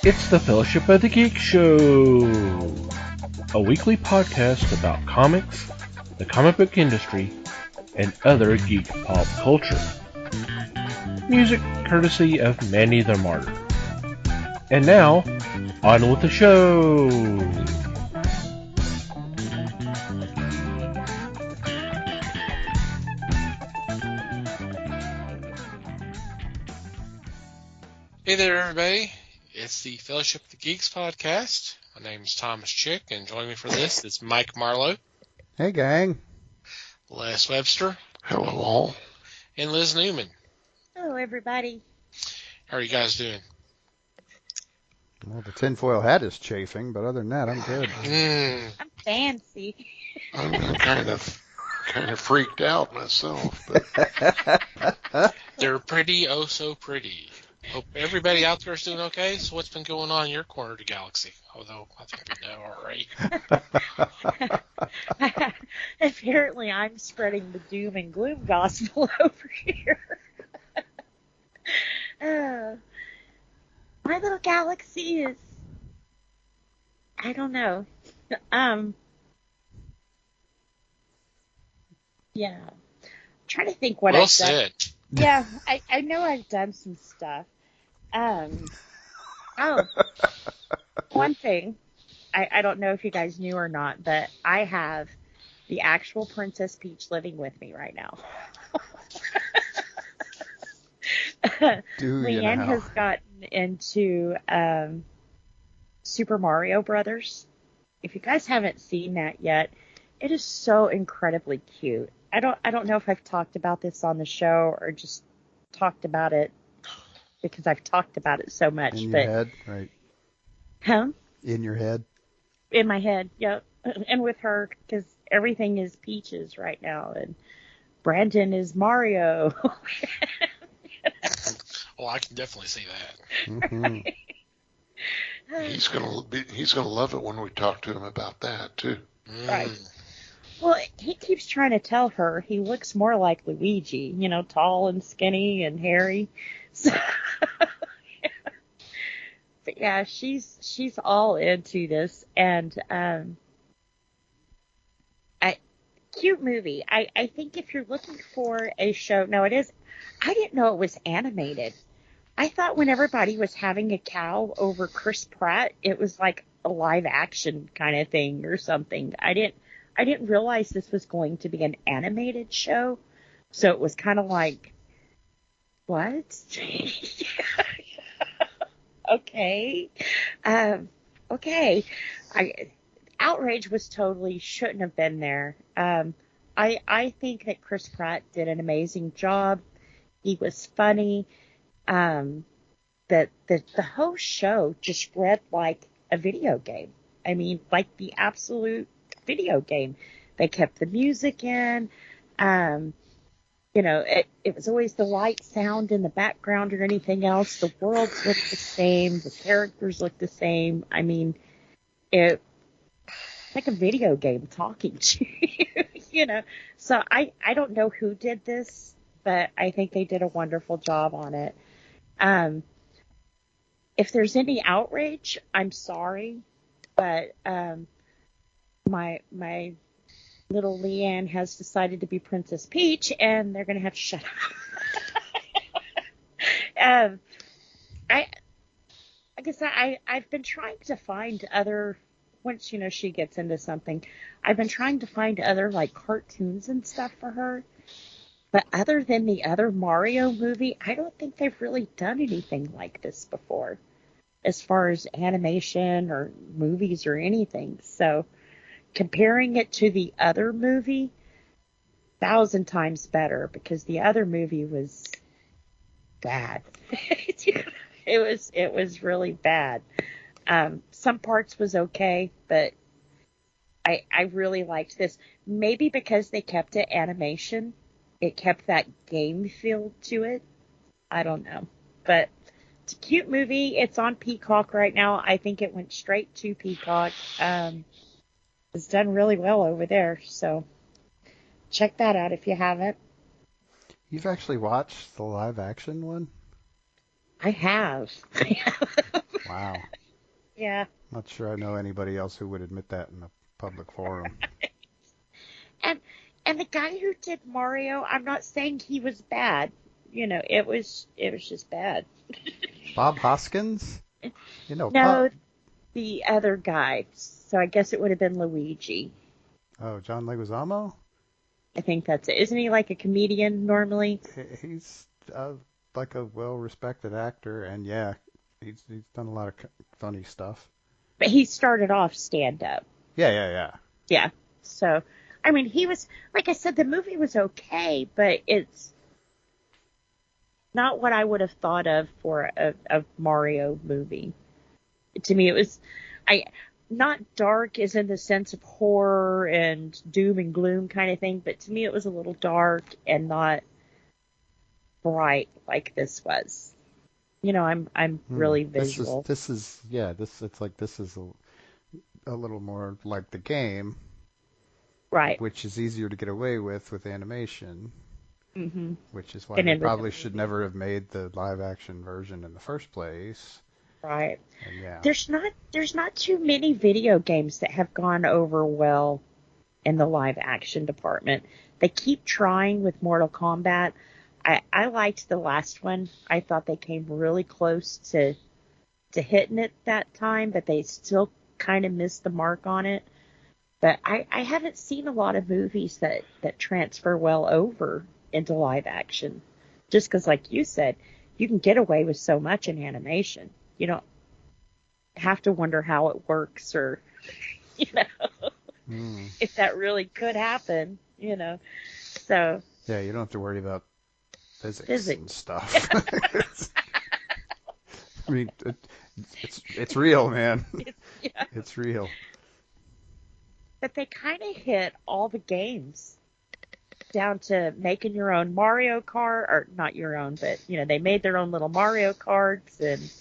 It's the Fellowship of the Geek Show, a weekly podcast about comics, the comic book industry, and other geek pop culture. Music courtesy of Manny the Martyr. And now, on with the show! Hey there, everybody. It's the Fellowship of the Geeks podcast. My name is Thomas Chick, and joining me for this is Mike Marlowe. Hey, gang. Les Webster. Hello, all. And Liz Newman. Hello, everybody. How are you guys doing? Well, the tinfoil hat is chafing, but other than that, I'm good. I'm fancy. I'm kind of freaked out myself, but They're pretty, oh so pretty. Hope everybody out there is doing okay. So what's been going on in your corner of the galaxy? Although I think we know already. Apparently, I'm spreading the doom and gloom gospel over here. My little galaxy is, I don't know. Yeah. I'm trying to think what Well I've done. said. Yeah, I know I've done some stuff. One thing, I don't know if you guys knew or not, but I have the actual Princess Peach living with me right now. Leanne has gotten into Super Mario Brothers. If you guys haven't seen that yet, it is so incredibly cute. I don't know if I've talked about this on the show or just talked about it because I've talked about it so much. In your head, right? Huh? In your head? In my head, yep. And with her, because everything is Peaches right now, and Brandon is Mario. Oh, I can definitely see that. Mm-hmm. he's gonna love it when we talk to him about that too. Right. Well, he keeps trying to tell her he looks more like Luigi, tall and skinny and hairy. So, but yeah, she's all into this, and cute movie. I think if you're looking for a show, no, it is. I didn't know it was animated. I thought when everybody was having a cow over Chris Pratt, it was like a live action kind of thing or something. I didn't realize this was going to be an animated show, so it was kind of like, what? Okay. Okay. Outrage was totally shouldn't have been there. I think that Chris Pratt did an amazing job. He was funny. The whole show just read like a video game. I mean, like the absolute video game. They kept the music in. It was always the light sound in the background or anything else. The worlds looked the same. The characters looked the same. I mean, it's like a video game talking to you, So I don't know who did this, but I think they did a wonderful job on it. If there's any outrage, I'm sorry, but my little Leanne has decided to be Princess Peach, and they're going to have to shut up. I guess I've been trying to find other, once, she gets into something, I've been trying to find other, like, cartoons and stuff for her. But other than the other Mario movie, I don't think they've really done anything like this before, as far as animation or movies or anything. So comparing it to the other movie, 1,000 times better, because the other movie was bad. It was really bad. Some parts was okay, but I really liked this. Maybe because they kept it animation, it kept that game feel to it. I don't know, but it's a cute movie. It's on Peacock right now. I think it went straight to Peacock. It's done really well over there, so check that out if you haven't. You've actually watched the live action one? I have. Wow. Yeah. Not sure I know anybody else who would admit that in a public forum. And and the guy who did Mario, I'm not saying he was bad. It was just bad. Bob Hoskins? No, the other guy. So I guess it would have been Luigi. Oh, John Leguizamo? I think that's it. Isn't he like a comedian normally? He's like a well-respected actor, and yeah, he's done a lot of funny stuff. But he started off stand up. Yeah. Yeah. So, I mean, he was, like I said, the movie was okay, but it's not what I would have thought of for a Mario movie. To me, it was, not dark as in the sense of horror and doom and gloom kind of thing, but to me it was a little dark and not bright like this was. I'm really visual. This is a little more like the game, Right. which is easier to get away with animation. Mm-hmm. Which is why they probably should never have made the live action version in the first place. Right. And yeah. There's not too many video games that have gone over well in the live action department. They keep trying with Mortal Kombat. I liked the last one. I thought they came really close to hitting it that time, but they still kind of missed the mark on it. But I haven't seen a lot of movies that transfer well over into live action. Just because, like you said, you can get away with so much in animation. You don't have to wonder how it works or, if that really could happen, So. Yeah, you don't have to worry about physics. And stuff. I mean, it's real, man. It's real. But they kind of hit all the games down to making your own Mario Kart, or not your own, but, they made their own little Mario Karts and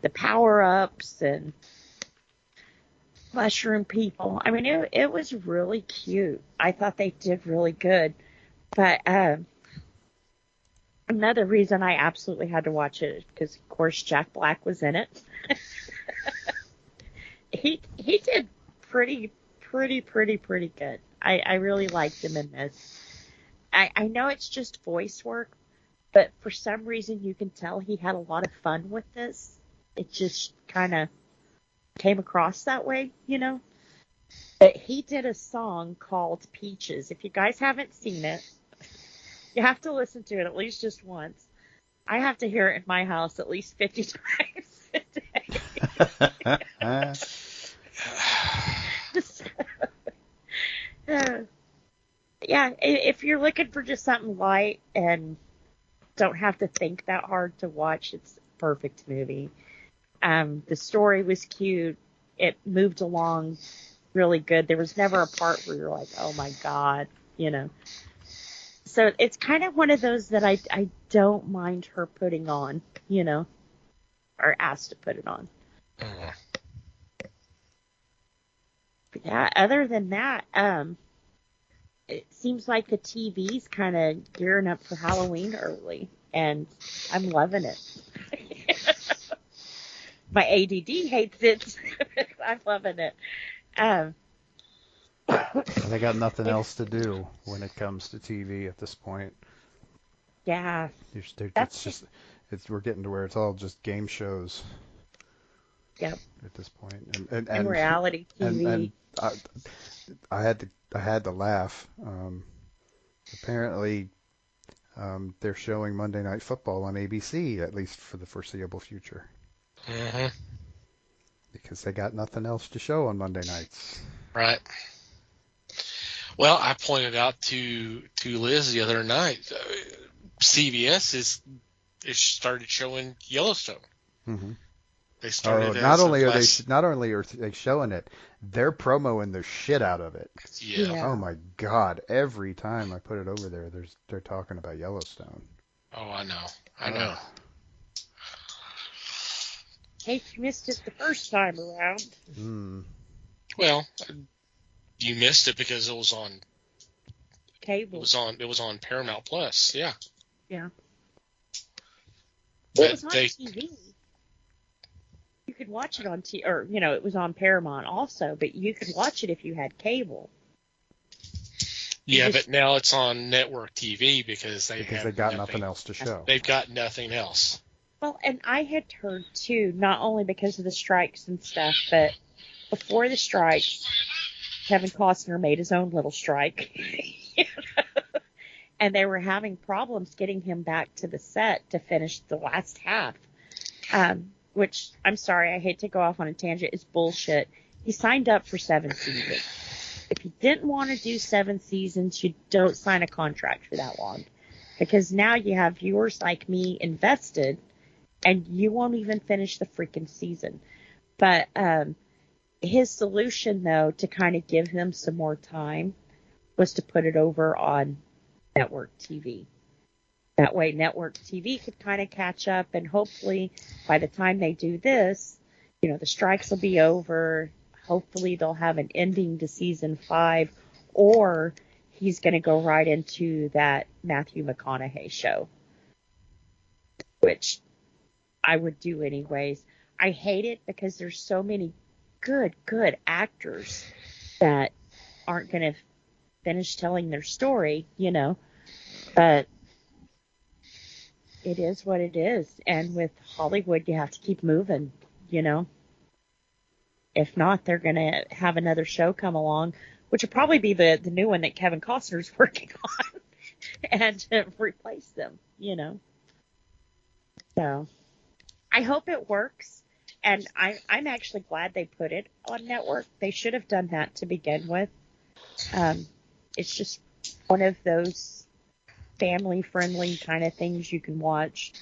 the power-ups and mushroom people. I mean, it was really cute. I thought they did really good. But another reason I absolutely had to watch it is because, of course, Jack Black was in it. He did pretty good. I really liked him in this. I know it's just voice work, but for some reason you can tell he had a lot of fun with this. It just kind of came across that way, But he did a song called Peaches. If you guys haven't seen it, you have to listen to it at least just once. I have to hear it in my house at least 50 times a day. Yeah, if you're looking for just something light and don't have to think that hard to watch, it's a perfect movie. The story was cute. It moved along really good. There was never a part where you're like, oh my God, So it's kind of one of those that I don't mind her putting on, or asked to put it on. But yeah, other than that, it seems like the TV's kind of gearing up for Halloween early, and I'm loving it. My ADD hates it. I'm loving it. They got nothing else to do when it comes to TV at this point. Yeah. We're getting to where it's all just game shows. Yep. At this point, and reality TV. And I had to laugh. Apparently, they're showing Monday Night Football on ABC, at least for the foreseeable future. Mm-hmm. Because they got nothing else to show on Monday nights. Right. Well, I pointed out to Liz the other night, CBS is started showing Yellowstone. Mm-hmm. They started. Not only are they showing it, they're promoting the shit out of it. Yeah. Oh my God! Every time I put it over there, they're talking about Yellowstone. Oh, I know. In case you missed it the first time around. Well, you missed it because it was on cable. It was on Paramount Plus. Yeah. Yeah. But it was on TV. You could watch it on or it was on Paramount also, but you could watch it if you had cable. Yeah, Just- but now it's on network TV because they got nothing else to show. They've got nothing else. Well, and I had heard too, not only because of the strikes and stuff, but before the strikes, Kevin Costner made his own little strike. And they were having problems getting him back to the set to finish the last half. Which, I'm sorry, I hate to go off on a tangent, is bullshit. He signed up for 7 seasons. If you didn't want to do 7 seasons, you don't sign a contract for that long. Because now you have viewers like me invested, and you won't even finish the freaking season. But his solution, though, to kind of give him some more time, was to put it over on network TV. That way network TV could kind of catch up, and hopefully by the time they do this, the strikes will be over. Hopefully they'll have an ending to season 5, or he's going to go right into that Matthew McConaughey show, which I would do anyways. I hate it because there's so many good actors that aren't going to finish telling their story, but it is what it is. And with Hollywood, you have to keep moving, If not, they're going to have another show come along, which will probably be the new one that Kevin Costner's working on, and replace them, So I hope it works. And I'm actually glad they put it on network. They should have done that to begin with. It's just one of those family-friendly kind of things you can watch.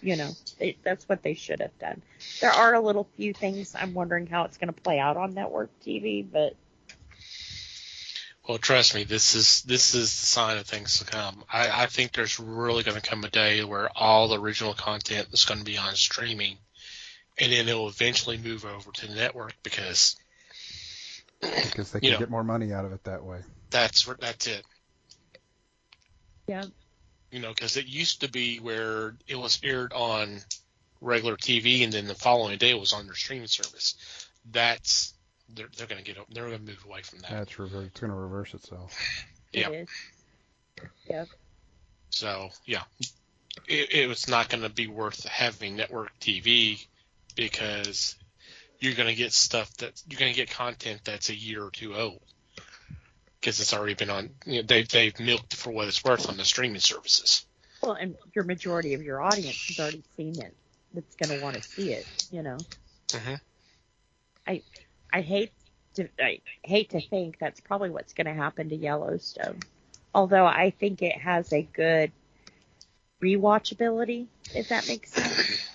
That's what they should have done. There are a little few things I'm wondering how it's going to play out on network TV, but well, trust me, this is the sign of things to come. I think there's really going to come a day where all the original content is going to be on streaming, and then it will eventually move over to the network because they can get more money out of it that way. That's it. Yeah. Because it used to be where it was aired on regular TV, and then the following day it was on their streaming service. They're going to move away from that. It's going to reverse itself. Yeah. It is. Yep. So yeah, it was not going to be worth having network TV because you're going to get content that's a year or two old. Because it's already been on, they've milked for what it's worth on the streaming services. Well, and your majority of your audience has already seen it. That's going to want to see it, Mm-hmm. I hate to think that's probably what's going to happen to Yellowstone. Although I think it has a good rewatchability, if that makes sense.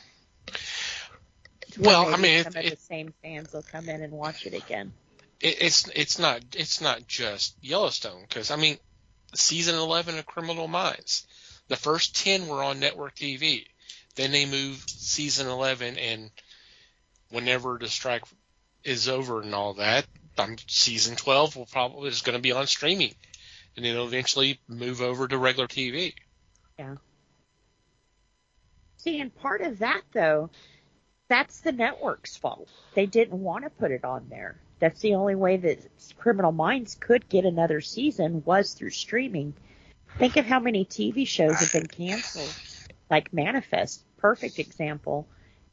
Well, I mean, some of the same fans will come in and watch it again. It's not just Yellowstone, because I mean, season 11 of Criminal Minds, the first 10 were on network TV. Then they moved season 11, and whenever the strike is over and all that, season 12 is going to be on streaming, and then it'll eventually move over to regular TV. Yeah. See, and part of that though, that's the network's fault. They didn't want to put it on there. That's the only way that Criminal Minds could get another season was through streaming. Think of how many TV shows have been canceled. Like Manifest, perfect example.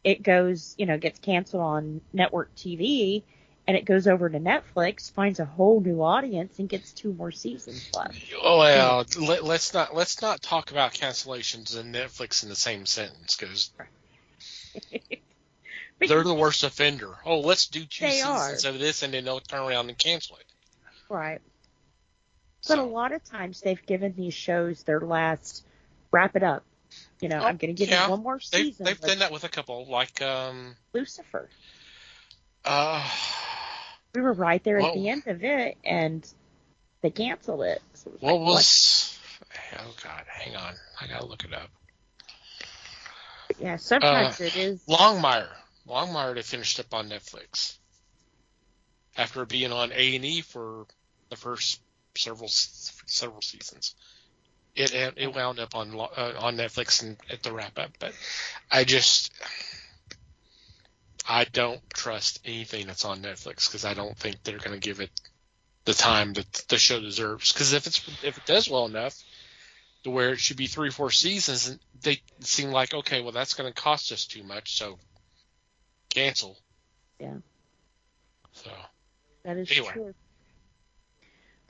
It goes, gets canceled on network TV, and it goes over to Netflix, finds a whole new audience, and gets 2 more seasons left. Oh, well, let's not talk about cancellations and Netflix in the same sentence, because they're the worst offender. Oh, let's do 2 seasons of this, and then they'll turn around and cancel it. Right. But a lot of times they've given these shows their last wrap it up. I'm going to give you one more season. They've done that with a couple, like Lucifer. We were right there at the end of it, and they canceled it. So it was oh God, hang on. I got to look it up. Yeah, sometimes it is. Longmire, they finished up on Netflix after being on A&E for the first several seasons. It wound up on Netflix and at the wrap up, but I don't trust anything that's on Netflix because I don't think they're going to give it the time that the show deserves. Because if it does well enough to where it should be 3 or 4 seasons, and they seem like, okay, well, that's going to cost us too much, so cancel. Yeah. So That is anyway. true.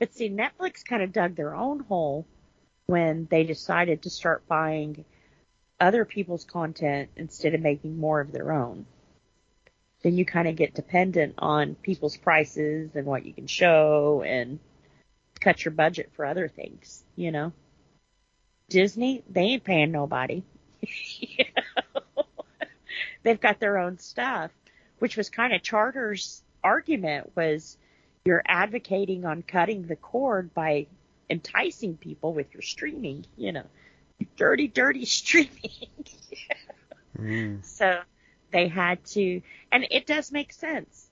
But see, Netflix kind of dug their own hole when they decided to start buying other people's content instead of making more of their own. Then you kind of get dependent on people's prices and what you can show and cut your budget for other things, you know. Disney, they ain't paying nobody. You know? They've got their own stuff, which was kind of Charter's argument was you're advocating on cutting the cord by enticing people with your streaming, you know, dirty, dirty streaming. So they had to, and it does make sense.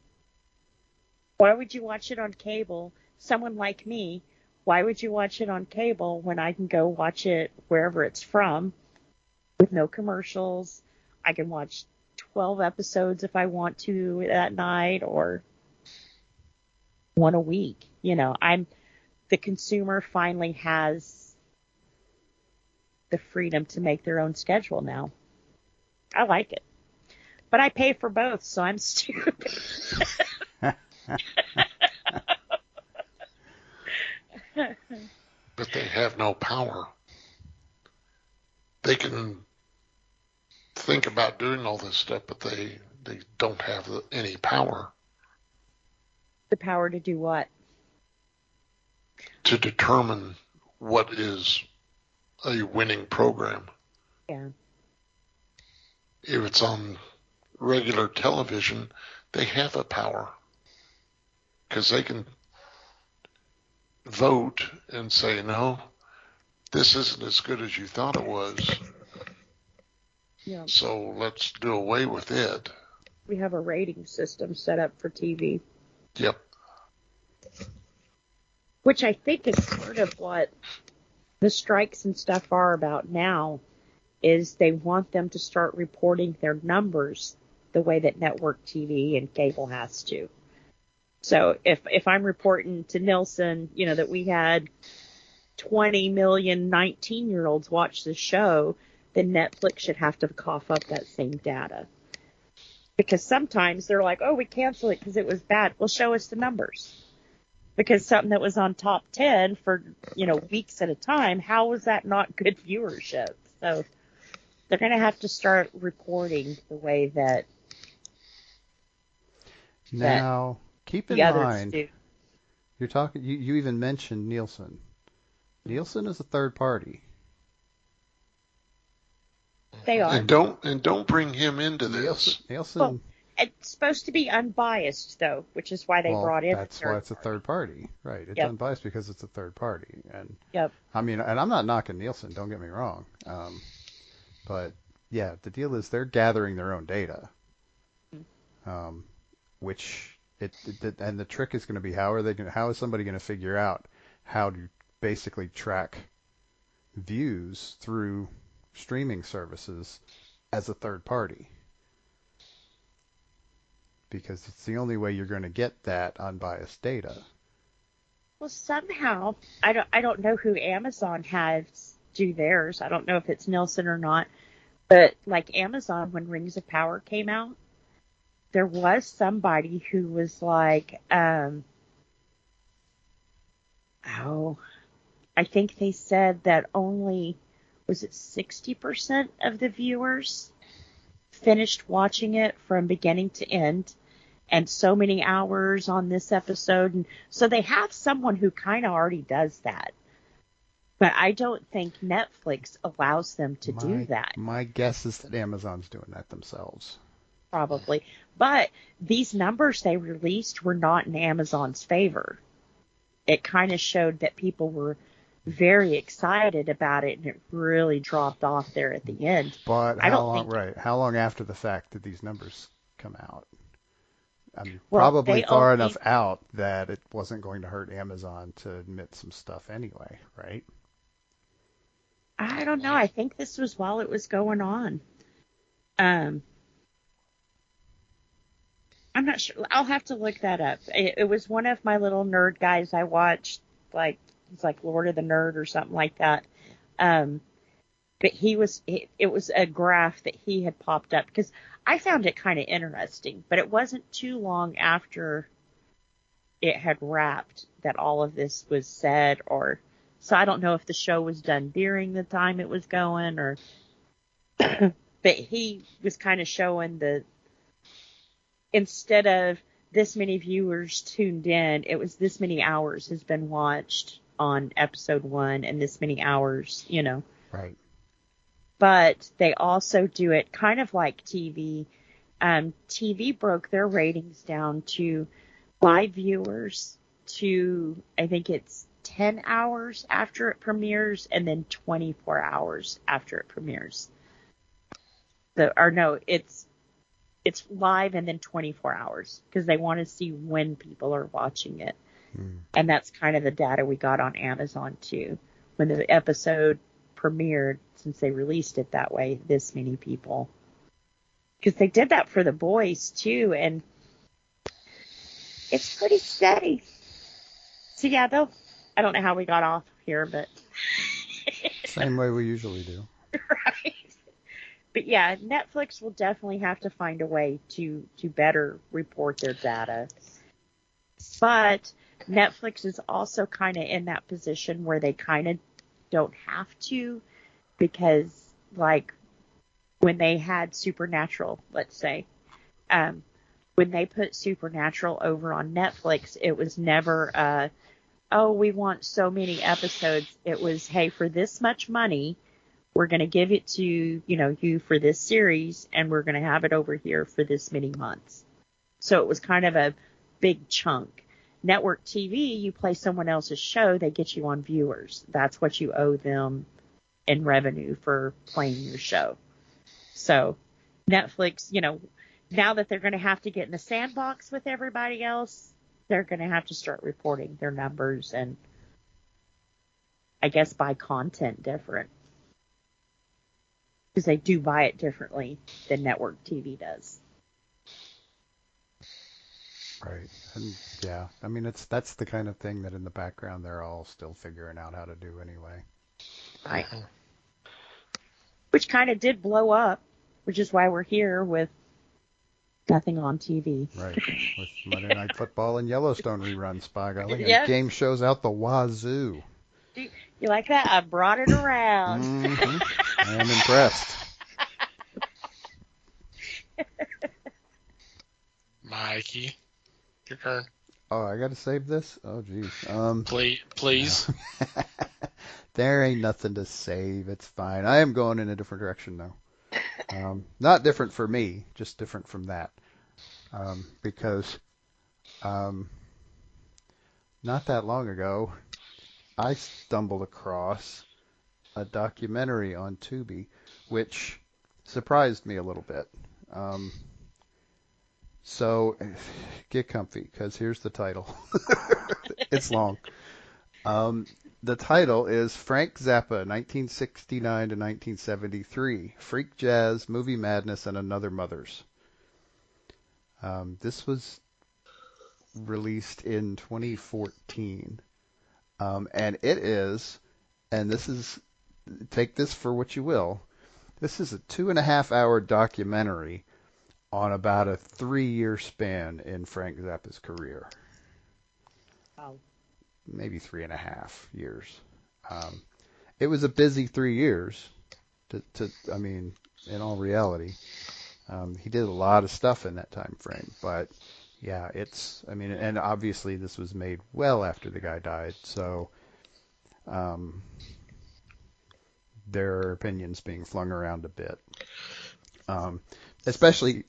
Why would you watch it on cable? Someone like me, why would you watch it on cable when I can go watch it wherever it's from with no commercials? I can watch 12 episodes if I want to that night or one a week. You know, the consumer finally has the freedom to make their own schedule now. I like it. But I pay for both, so I'm stupid. But they have no power. They can think about doing all this stuff, but they don't have any power The power to do what? to determine what is a winning program. Yeah. If it's on regular television, they have a power because they can vote and say, no, this isn't as good as you thought it was, Yeah. so let's do away with it. We have a rating system set up for TV. Yep. Which I think is part of what the strikes and stuff are about now, is they want them to start reporting their numbers the way that network TV and cable has to. So if I'm reporting to Nielsen, you know, that we had 20 million 19-year-olds watch this show, then Netflix should have to cough up that same data. Because sometimes they're like, oh, we cancel it because it was bad. Well, show us the numbers. Because something that was on top 10 for, you know, weeks at a time, how was that not good viewership? So they're going to have to start reporting the way that Now, keep in the others mind, do. you're talking. You even mentioned Nielsen. Nielsen is a third party. They are. And don't bring him into this. Nielsen. Well, it's supposed to be unbiased, though, which is why they brought in. That's why it's a third party, right? It's Yep. unbiased because it's a third party, and Yep. I mean, and I'm not knocking Nielsen. Don't get me wrong, but yeah, the deal is they're gathering their own data, which and the trick is going to be how is somebody going to figure out how to basically track views through streaming services as a third party? Because it's the only way you're going to get that unbiased data. Well, somehow I don't know who Amazon has do theirs. I don't know if it's Nielsen or not, but like Amazon, when Rings of Power came out, there was somebody who was like, I think they said that only, was it 60% of the viewers finished watching it from beginning to end, and so many hours on this episode. And so they have someone who kind of already does that. But I don't think Netflix allows them to do that. My guess is that Amazon's doing that themselves. Probably. But these numbers they released were not in Amazon's favor. It kind of showed that people were very excited about it, and it really dropped off there at the end. But how long after the fact did these numbers come out? I mean, probably far enough out that it wasn't going to hurt Amazon to admit some stuff anyway, right? I don't know. I think this was while it was going on. I'm not sure. I'll have to look that up. It was one of my little nerd guys I watched, like it's like Lord of the Nerd or something like that. Um, but it was a graph that he had popped up because I found it kind of interesting, but it wasn't too long after it had wrapped that all of this was said, or so I don't know if the show was done during the time it was going, or but he was kind of showing the instead of this many viewers tuned in, it was this many hours has been watched on episode 1 and this many hours, Right. But they also do it kind of like TV. TV broke their ratings down to live viewers to, I think it's 10 hours after it premieres and then 24 hours after it premieres. It's live and then 24 hours because they want to see when people are watching it. And that's kind of the data we got on Amazon too. When the episode premiered, since they released it that way, this many people. Because they did that for The Boys too, and it's pretty steady. So yeah, I don't know how we got off here, but Same way we usually do. right. But yeah, Netflix will definitely have to find a way to better report their data. But Netflix is also kind of in that position where they kind of don't have to, because like when they had Supernatural, let's say, when they put Supernatural over on Netflix, it was never, oh, we want so many episodes. It was, hey, for this much money, we're going to give it to, you for this series, and we're going to have it over here for this many months. So it was kind of a big chunk. Network TV, you play someone else's show, they get you on viewers. That's what you owe them in revenue for playing your show. So Netflix, now that they're going to have to get in the sandbox with everybody else, they're going to have to start reporting their numbers and I guess buy content different. Because they do buy it differently than network TV does. Right. And yeah, I mean, that's the kind of thing that in the background they're all still figuring out how to do anyway. Right. Which kind of did blow up, which is why we're here with nothing on TV. Right. With Monday Night Football and Yellowstone reruns, by golly. Yep. And game shows out the wazoo. You like that? I brought it around. Mm-hmm. I am impressed. Mikey, your turn. Oh, I got to save this? Oh, geez. Please. There ain't nothing to save. It's fine. I am going in a different direction, though. Not different for me, just different from that. Because not that long ago, I stumbled across a documentary on Tubi, which surprised me a little bit. So get comfy, because here's the title. It's long. The title is Frank Zappa, 1969 to 1973, Freak Jazz, Movie Madness, and Another Mothers. This was released in 2014. And it is, and this is, take this for what you will, this is a 2.5-hour documentary on about a 3-year span in Frank Zappa's career. Wow. Maybe 3.5 years. It was a busy 3 years. I mean, in all reality, he did a lot of stuff in that time frame. But yeah, and obviously this was made well after the guy died, so there are opinions being flung around a bit. Especially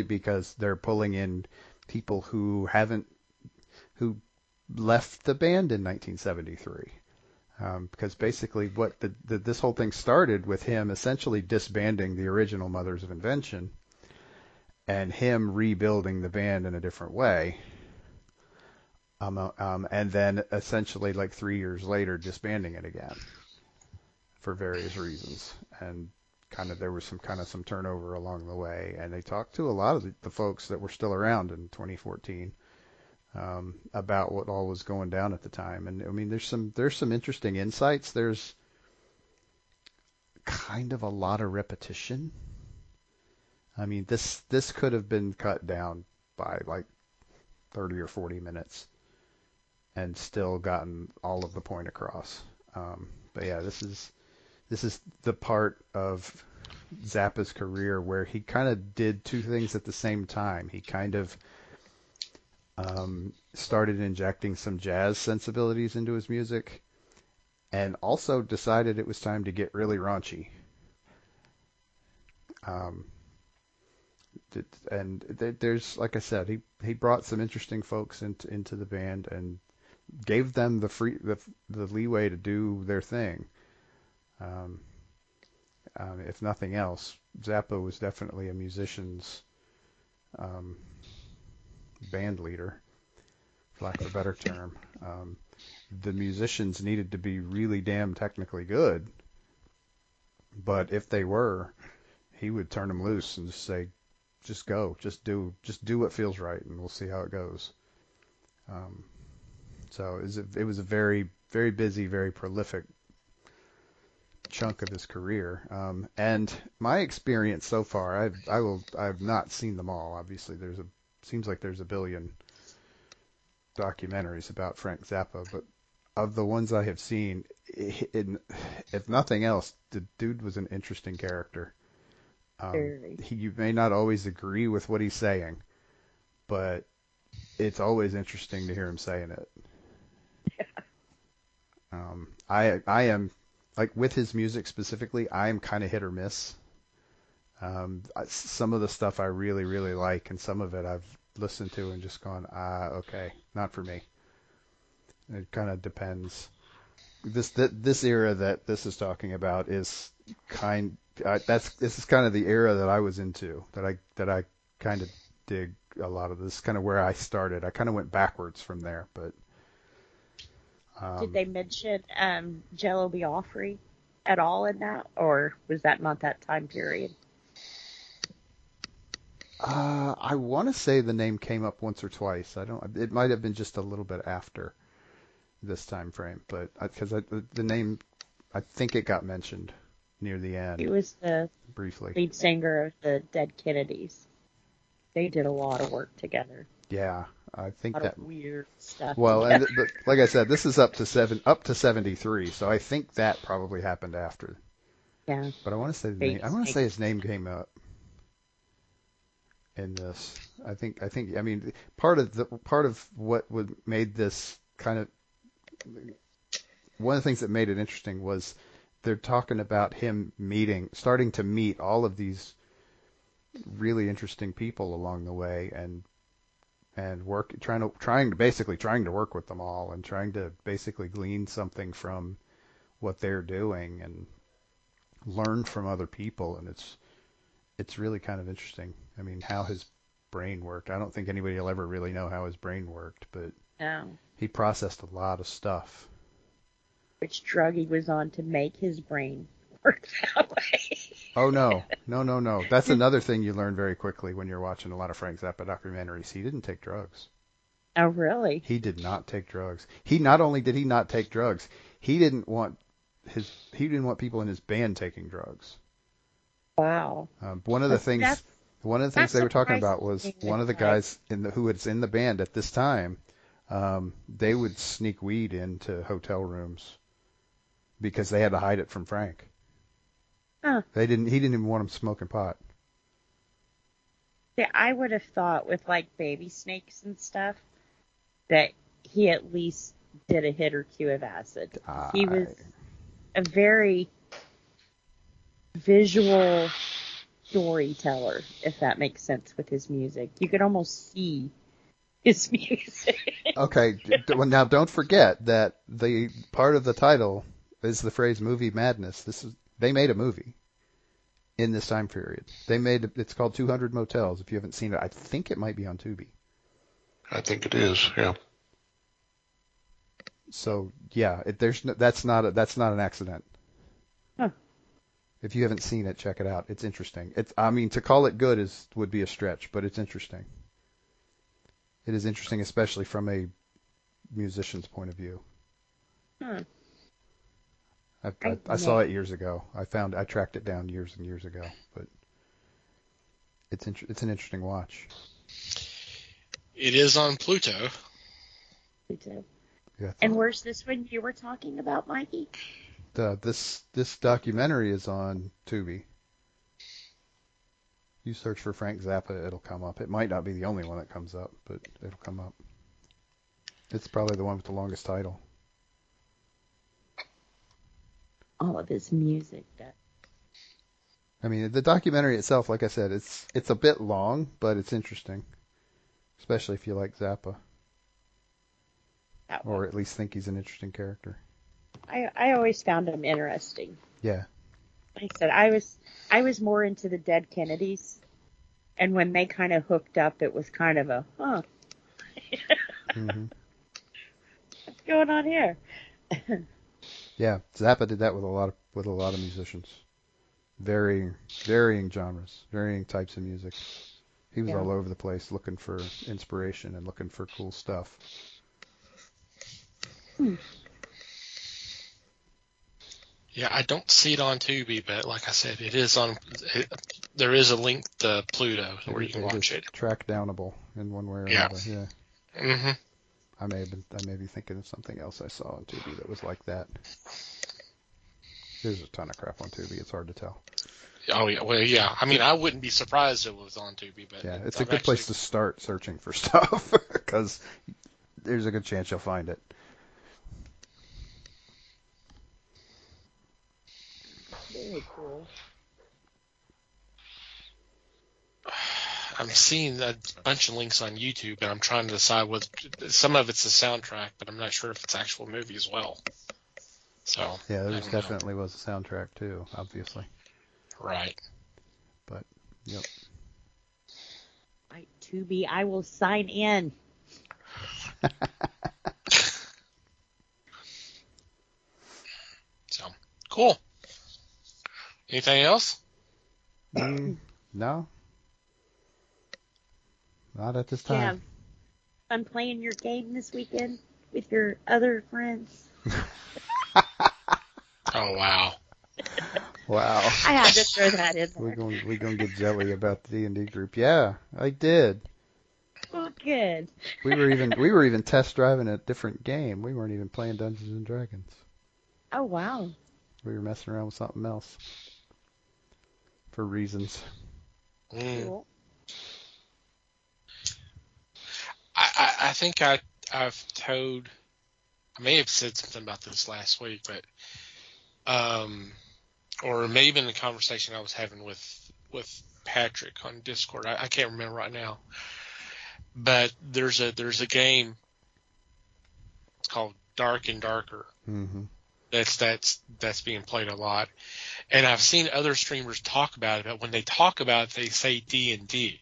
because they're pulling in people who left the band in 1973. Because basically this whole thing started with him essentially disbanding the original Mothers of Invention and him rebuilding the band in a different way. And then essentially like 3 years later disbanding it again for various reasons. And there was some turnover along the way, and they talked to a lot of the folks that were still around in 2014 about what all was going down at the time. And I mean, there's some interesting insights. There's kind of a lot of repetition. I mean, this could have been cut down by like 30 or 40 minutes and still gotten all of the point across. But yeah, this is the part of Zappa's career where he kind of did two things at the same time. He kind of started injecting some jazz sensibilities into his music, and also decided it was time to get really raunchy. And there's, like I said, he brought some interesting folks into the band and gave them the leeway to do their thing. If nothing else, Zappa was definitely a musician's band leader, for lack of a better term. The musicians needed to be really damn technically good, but if they were, he would turn them loose and just say, just go, just do what feels right, and we'll see how it goes. So it was a very, very busy, very prolific chunk of his career. And my experience so far, I've not seen them all. Obviously, seems like there's a billion documentaries about Frank Zappa, but of the ones I have seen, if nothing else, the dude was an interesting character. You may not always agree with what he's saying, but it's always interesting to hear him saying it. Yeah. I am, like, with his music specifically, I am kind of hit or miss. Some of the stuff I really, really like, and some of it I've listened to and just gone, okay, not for me. It kind of depends. This era that this is talking about is this is kind of the era that I was into, that I kind of dig a lot of. This is kind of where I started. I kind of went backwards from there, but did they mention Jello Biafra at all in that, or was that not that time period? I want to say the name came up once or twice. It might have been just a little bit after this time frame, but because the name, I think it got mentioned near the end. He was the briefly lead singer of the Dead Kennedys. They did a lot of work together. Yeah, I think a lot that of weird stuff. Well, but like I said, this is up to 73, so I think that probably happened after. Yeah. But I want to say his name came up in this. I think. I mean, part of what made this kind of, one of the things that made it interesting was they're talking about him starting to meet all of these really interesting people along the way, and trying to work with them all, and trying to basically glean something from what they're doing and learn from other people. And it's really kind of interesting. I mean, how his brain worked. I don't think anybody will ever really know how his brain worked, but he processed a lot of stuff. Which drug he was on to make his brain work that way. Oh, no. That's another thing you learn very quickly when you're watching a lot of Frank Zappa documentaries. He didn't take drugs. Oh, really? He did not take drugs. Not only did he not take drugs, he didn't want people in his band taking drugs. Wow. One of the things they were talking about was one of the guys who was in the band at this time, they would sneak weed into hotel rooms because they had to hide it from Frank. Huh. He didn't even want him smoking pot. Yeah, I would have thought with like baby snakes and stuff that he at least did a hit or two of acid. He was a very visual storyteller, if that makes sense, with his music. You could almost see his music. Okay, well, now don't forget that the part of the title is the phrase "movie madness." They made a movie in this time period. It's called 200 Motels. If you haven't seen it, I think it might be on Tubi. I think it is, yeah. So yeah, that's not an accident. Huh. If you haven't seen it, check it out. It's interesting. I mean, to call it good would be a stretch, but it's interesting. It is interesting, especially from a musician's point of view. Hmm. I saw it years ago. I tracked it down years and years ago, but it's an interesting watch. It is on Pluto. Pluto. Yeah. And where's this one you were talking about, Mikey? This documentary is on Tubi. You search for Frank Zappa, it'll come up. It might not be the only one that comes up, but it'll come up. It's probably the one with the longest title. All of his music. I mean, the documentary itself, like I said, it's a bit long, but it's interesting, especially if you like Zappa, or at least think he's an interesting character. I always found him interesting. Yeah. Like I said, I was more into the Dead Kennedys, and when they kind of hooked up, it was kind of a Mm-hmm. What's going on here? Yeah, Zappa did that with a lot of musicians, varying genres, varying types of music. He was all over the place looking for inspiration and looking for cool stuff. Yeah, I don't see it on Tubi, but like I said, it is on. There is a link to Pluto where you can watch it. Track downable in one way or Yeah. another. Yeah. Mm-hmm. I may be thinking of something else I saw on Tubi that was like that. There's a ton of crap on Tubi. It's hard to tell. Oh yeah, well yeah. I mean, I wouldn't be surprised if it was on Tubi, but yeah, it's a good place to start searching for stuff because there's a good chance you'll find it. Very cool. I'm seeing a bunch of links on YouTube, and I'm trying to decide what. Some of it's a soundtrack, but I'm not sure if it's actual movie as well. So yeah, there definitely was a soundtrack too, obviously. Right. But yep. Right, Tubi, I will sign in. So cool. Anything else? No. Not at this time. Yeah. Fun playing your game this weekend with your other friends. Oh wow. Wow. I had to throw that in there. We're gonna get jelly about the D&D group. Yeah, I did. Oh, good. We were even test driving a different game. We weren't even playing Dungeons and Dragons. Oh wow. We were messing around with something else for reasons. Cool. I think I've told. I may have said something about this last week, but or maybe in the conversation I was having with Patrick on Discord. I can't remember right now. But there's a game. It's called Dark and Darker. Mm-hmm. That's being played a lot, and I've seen other streamers talk about it. But when they talk about it, they say D&D,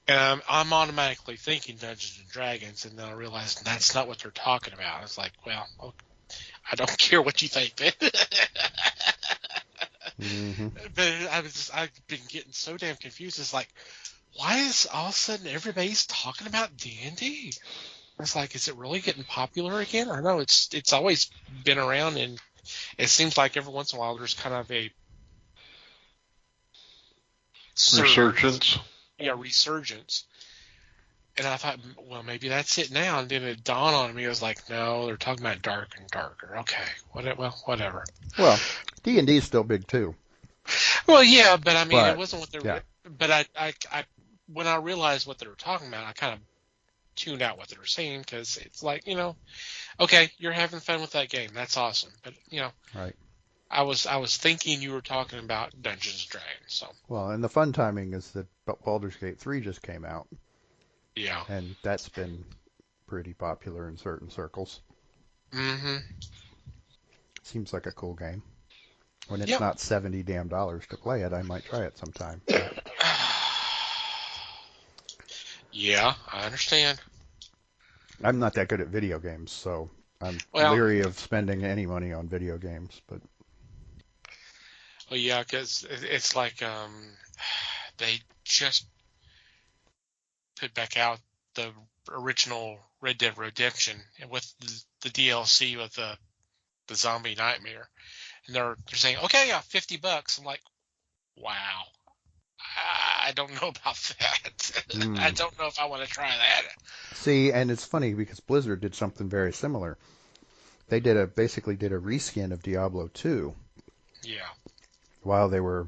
and I'm automatically thinking Dungeons and Dragons, and then I realize that's not what they're talking about. It's like, well, I don't care what you think, man. Mm-hmm. But I've been getting so damn confused. It's like, why is all of a sudden everybody's talking about D&D? It's like, is it really getting popular again? I know it's always been around, and it seems like every once in a while there's kind of a resurgence. Yeah, resurgence. And I thought, well, maybe that's it now. And then it dawned on me. I was like, no, they're talking about Dark and Darker. Okay, whatever. Well, D&D is still big too. Well, yeah, but I mean, it wasn't what they were. Yeah. But I when I realized what they were talking about, I kind of tuned out what they were saying, because it's like, okay, you're having fun with that game. That's awesome. But right. I was thinking you were talking about Dungeons and Dragons. So. Well, and the fun timing is that Baldur's Gate 3 just came out. Yeah. And that's been pretty popular in certain circles. Mm-hmm. Seems like a cool game. When it's not $70 damn to play it, I might try it sometime. Yeah, I understand. I'm not that good at video games, so I'm leery of spending any money on video games. But Well, yeah, because it's like they just put back out the original Red Dead Redemption and with the DLC with the zombie nightmare, and they're saying, okay, yeah, $50. I'm like, wow, I don't know about that. I Hmm. don't know if I want to try that. See, and it's funny because Blizzard did something very similar. They basically did a reskin of Diablo 2 Yeah, while they were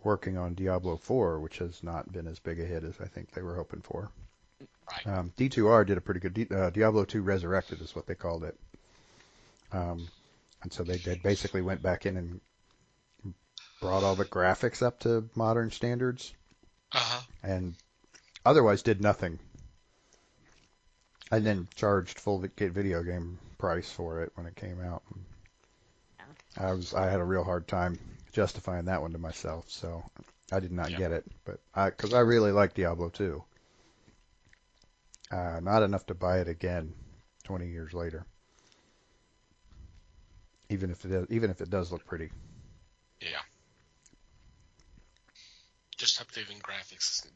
working on Diablo 4, which has not been as big a hit as I think they were hoping for. right. D2R did a pretty good Diablo 2 Resurrected is what they called it. Um, and so they basically went back in and brought all the graphics up to modern standards Uh-huh. and otherwise did nothing. And then charged full video game price for it when it came out. I had a real hard time justifying that one to myself, so I did not Yeah. get it. But because I really like Diablo 2, not enough to buy it again 20 years later. Even if it does look pretty. Yeah. Just updating graphics,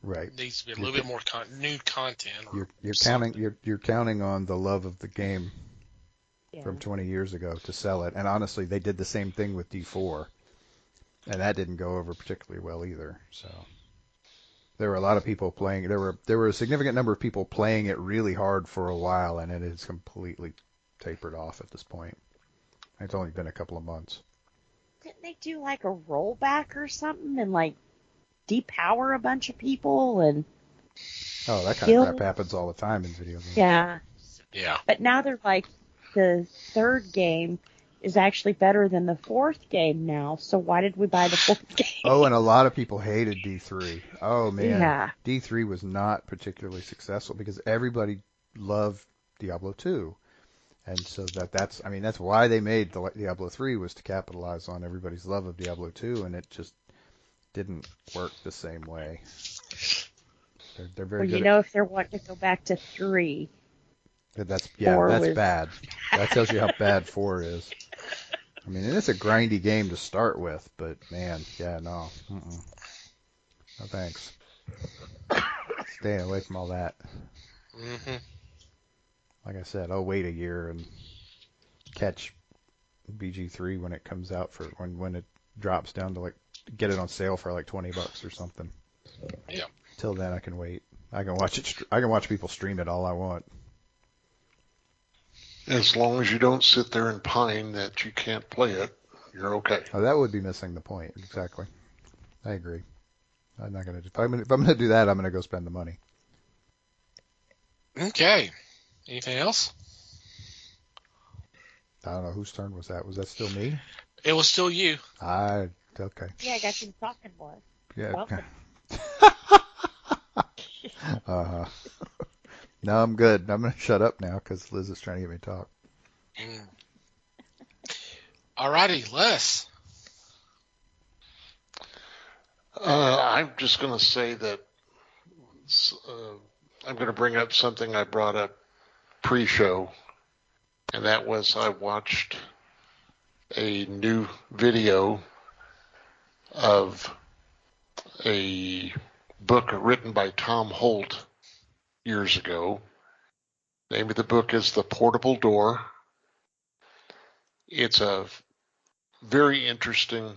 Right. needs to be a You're little bit more new content or counting something. you're counting on the love of the game Yeah. from 20 years ago to sell it. And honestly, they did the same thing with D4, and that didn't go over particularly well either. So there were a lot of people playing. There were a significant number of people playing it really hard for a while, and it has completely tapered off at this point. It's only been a couple of months. Didn't they do like a rollback or something and like depower a bunch of people and Oh, that kind of crap kill? happens all the time in video games. Yeah. Yeah. But now they're like, the third game is actually better than the fourth game now. So why did we buy the fourth game? Oh, and a lot of people hated D3. Oh man, Yeah. D3 was not particularly successful because everybody loved Diablo 2. And so that's why they made Diablo 3 was to capitalize on everybody's love of Diablo 2, and it just didn't work the same way. They're very Well, good if they're wanting to go back to 3, that's 4 that's was bad. That tells you how bad 4 is. I mean, and it's a grindy game to start with, but man, yeah, no, no thanks. Staying away from all that. Mm-hmm. Like I said, I'll wait a year and catch BG3 when it comes out for when it drops down to get it on sale for like $20 or something. Yeah. Till then, I can wait. I can watch it. I can watch people stream it all I want. As long as you don't sit there and pine that you can't play it, you're okay. Oh, that would be missing the point. Exactly. I agree. I'm not gonna. If I'm gonna do that, I'm gonna go spend the money. Okay. Anything else? I don't know whose turn was that. Was that still me? It was still you. Okay. Yeah, I got you talking more. Yeah. Welcome. Uh-huh. No, I'm good. I'm gonna shut up now because Liz is trying to get me to talk. Mm. Alrighty, Les. I'm just going to say that I'm going to bring up something I brought up pre-show, and that was I watched a new video of a book written by Tom Holt years ago. The name of the book is The Portable Door. It's a very interesting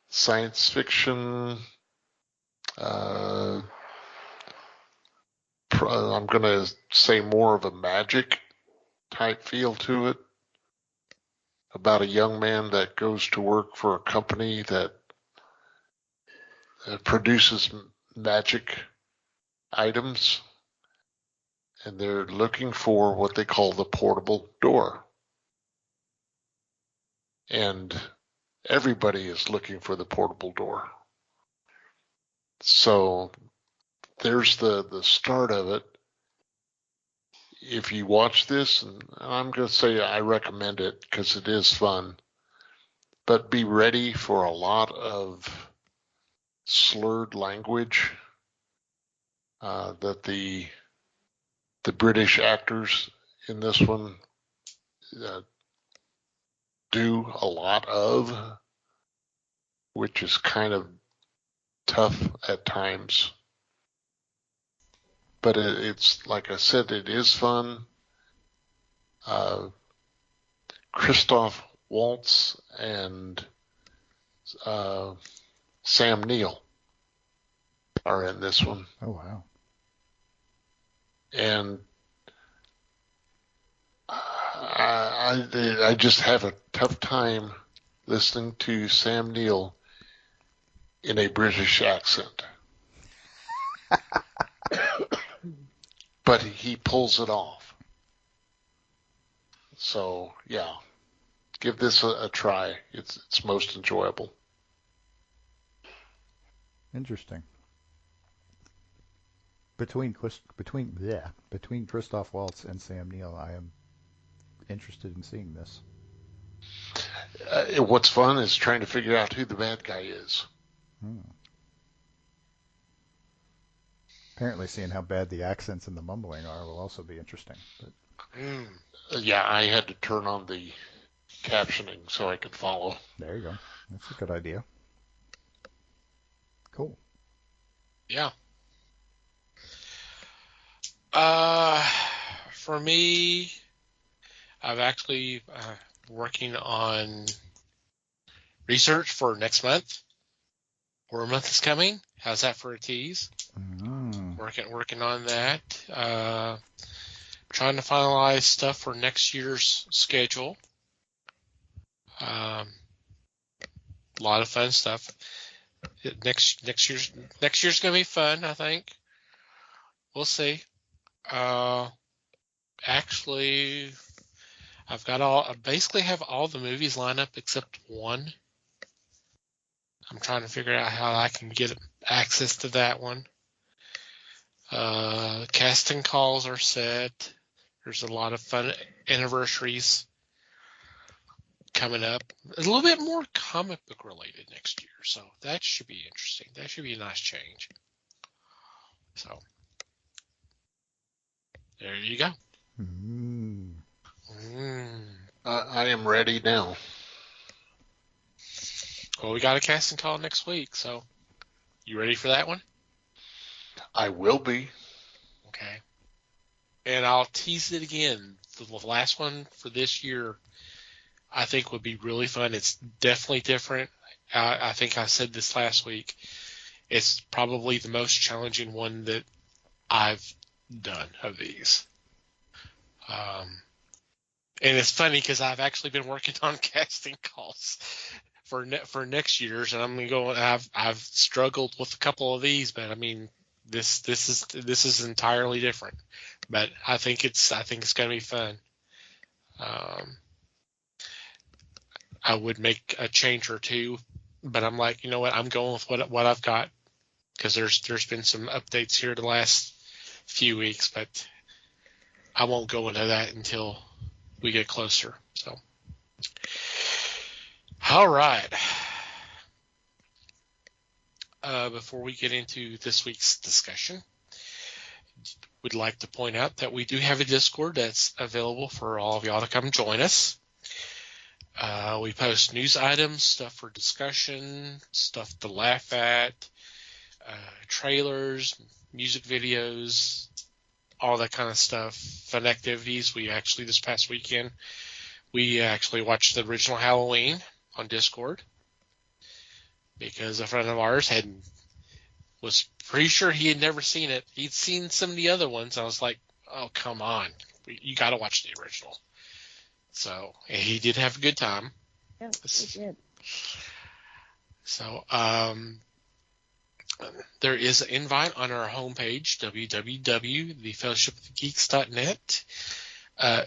science fiction. I'm going to say more of a magic type feel to it, about a young man that goes to work for a company that produces magic items, and they're looking for what they call the portable door. And everybody is looking for the portable door. So there's the start of it. If you watch this, and I'm going to say I recommend it because it is fun, but be ready for a lot of slurred language that the British actors in this one do a lot of, which is kind of tough at times. But it's like I said, it is fun. Christoph Waltz and Sam Neill are in this one. Oh, wow. And I just have a tough time listening to Sam Neill in a British accent. But he pulls it off. So, yeah, give this a try. It's most enjoyable. Interesting. Between Christoph Waltz and Sam Neill, I am interested in seeing this. What's fun is trying to figure out who the bad guy is. Apparently, seeing how bad the accents and the mumbling are will also be interesting. But Yeah, I had to turn on the captioning so I could follow. there you go. That's a good idea. Cool. Yeah. For me, I've actually working on research for next month. Horror month is coming. How's that for a tease? Working on that. Trying to finalize stuff for next year's schedule. A lot of fun stuff. Next year's gonna be fun, I think. We'll see. Actually, I basically have all the movies lined up except one. I'm trying to figure out how I can get access to that one. Casting calls are set. There's a lot of fun anniversaries coming up. A little bit more comic book related next year, so that should be interesting. That should be a nice change. So there you go. I am ready now. Well, we got a casting call next week, so you ready for that one? I will be. Okay. And I'll tease it again. The last one for this year, I think, would be really fun. It's definitely different. I think I said this last week. It's probably the most challenging one that I've done of these. And it's funny because I've actually been working on casting calls for next year's, and I'm going. I've struggled with a couple of these, but I mean, this is entirely different. But I think it's going to be fun. I would make a change or two, but I'm like, you know what? I'm going with what I've got because there's been some updates here the last few weeks, but I won't go into that until we get closer. So, all right. Before we get into this week's discussion, we'd like to point out that we do have a Discord that's available for all of y'all to come join us. We post news items, stuff for discussion, stuff to laugh at, trailers, music videos, all that kind of stuff, fun activities. We actually, this past weekend, we actually watched the original Halloween on Discord because a friend of ours was pretty sure he had never seen it. He'd seen some of the other ones. I was like, oh, come on. You got to watch the original. So he did have a good time. Yeah, he did. So there is an invite on our homepage, www.thefellowshipofgeeks.net.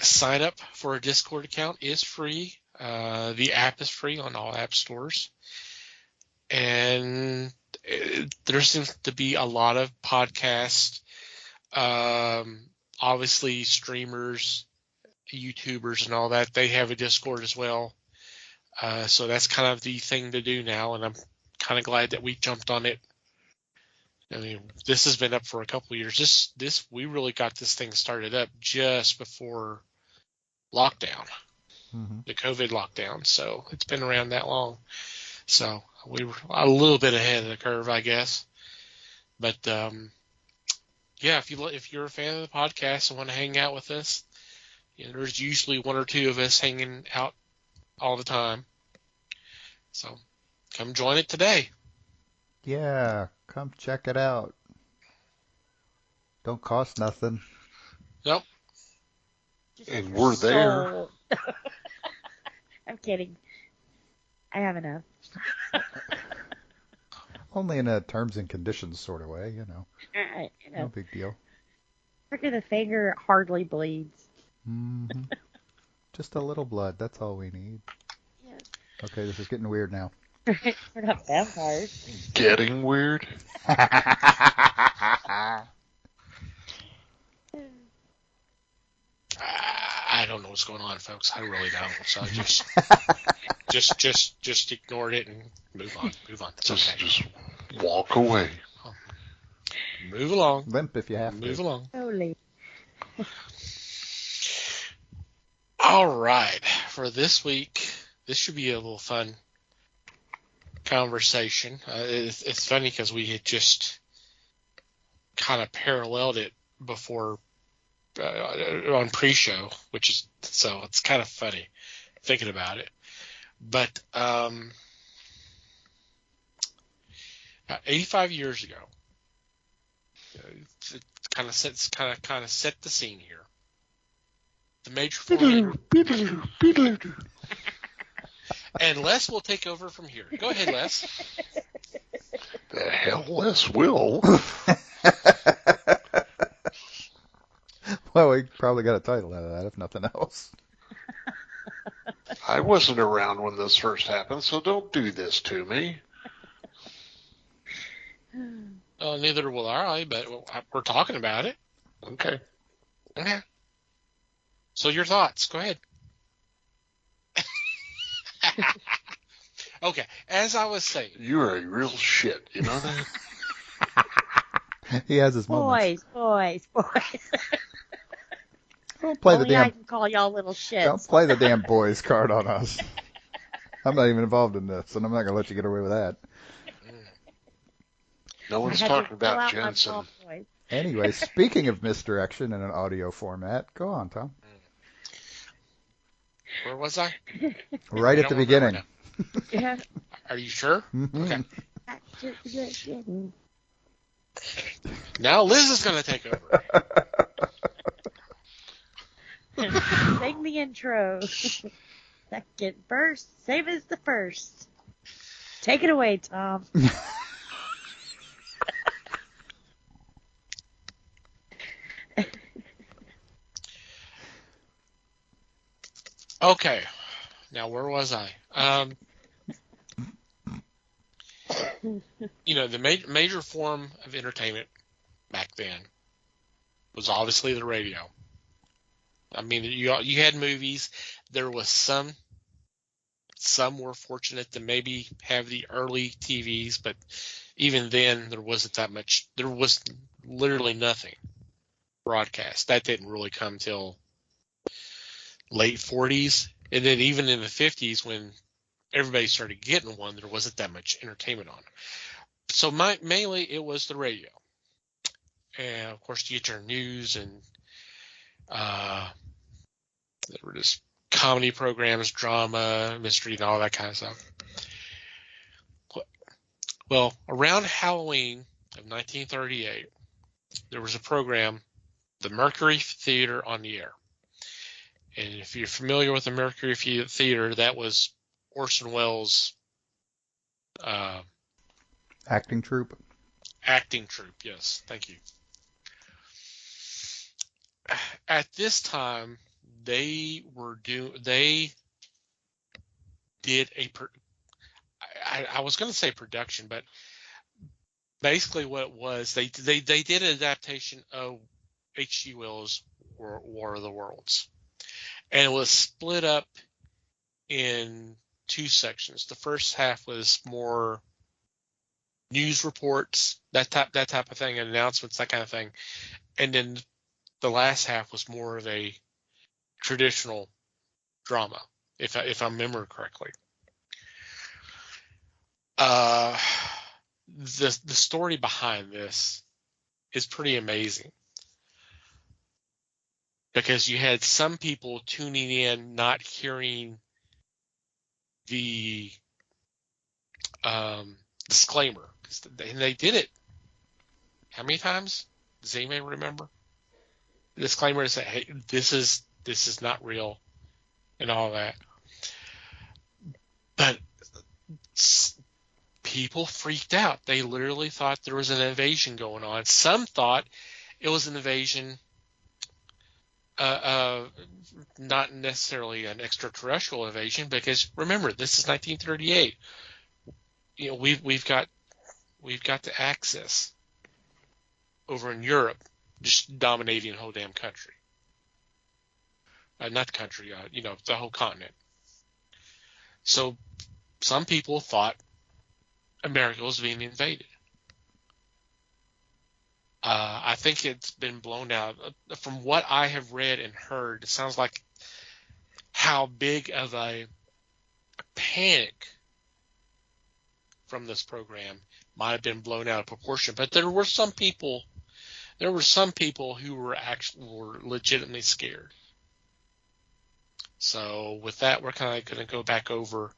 Sign up for a Discord account is free. The app is free on all app stores. And there seems to be a lot of podcasts, obviously streamers, YouTubers and all that. They have a Discord as well. So that's kind of the thing to do now, and I'm kind of glad that we jumped on it. I mean, this has been up for a couple of years. We really got this thing started up just before lockdown. the COVID lockdown. So it's been around that long. So we were a little bit ahead of the curve, I guess. But yeah, if you're a fan of the podcast and want to hang out with us, there's usually one or two of us hanging out all the time. So come join it today. Yeah, come check it out. Don't cost nothing. Nope. And we're there. I'm kidding. I have enough. Only in a terms and conditions sort of way, No big deal. Prick of the finger hardly bleeds. Mm-hmm. Just a little blood. That's all we need. Yes. Okay, this is getting weird now. We're not vampires. Getting weird? I don't know what's going on, folks. I really don't. So just ignore it and move on. It's okay. Just walk away. Move along. Limp if you have to. Move along. Totally. All right. For this week, this should be a little fun conversation. It's funny because we had just kind of paralleled it before on pre-show, which is so it's kind of funny thinking about it. But 85 years ago, it kind of set the scene here. The major form, and Les will take over from here. Go ahead, Les. The hell, Les will. Well, we probably got a title out of that, if nothing else. I wasn't around when this first happened, so don't do this to me. Neither will I, but we're talking about it. Okay. Okay. So your thoughts. Go ahead. Okay. As I was saying. You're a real shit. You know that? He has his moments. Boys. Don't play Only I can call y'all little shits. Don't play the damn boys card on us. I'm not even involved in this, and I'm not going to let you get away with that. No one's talking about Jensen. Anyway, speaking of misdirection in an audio format, go on, Tom. Where was I? Right at the beginning. Yeah. Are you sure? Mm-hmm. Okay. Now Liz is going to take over. Sing the intro. Second verse, same as the first. Take it away, Tom. Okay. Now, where was I? The major form of entertainment back then was obviously the radio. I mean, you had movies. There was some were fortunate to maybe have the early TVs, but even then there wasn't that much. There was literally nothing broadcast. That didn't really come till late 40s. And then even in the 50s when everybody started getting one, there wasn't that much entertainment on. So mainly it was the radio. And, of course, you get your news and there were just comedy programs, drama, mystery, and all that kind of stuff. Well, around Halloween of 1938, there was a program, the Mercury Theater on the Air. And if you're familiar with the Mercury Theater, that was Orson Welles' acting troupe. Acting troupe, yes. Thank you. At this time, they did I was going to say production, but basically what it was, they did an adaptation of H.G. Wells' War of the Worlds. And it was split up in two sections. The first half was more news reports, that type of thing, and announcements, that kind of thing. And then the last half was more of a traditional drama. if I remember correctly. The story behind this is pretty amazing, because you had some people tuning in not hearing the disclaimer, and they did it. How many times? Does anybody remember? The disclaimer is that, hey, this is not real, and all that. But people freaked out. They literally thought there was an invasion going on. Some thought it was an invasion, not necessarily an extraterrestrial invasion, because remember, this is 1938. You know, we've got the Axis over in Europe, just dominating the whole damn country. Not the country, the whole continent. So some people thought America was being invaded. I think it's been blown out. From what I have read and heard, it sounds like how big of a panic from this program might have been blown out of proportion. But there were some people who were legitimately scared. So with that, we're kind of going to go back over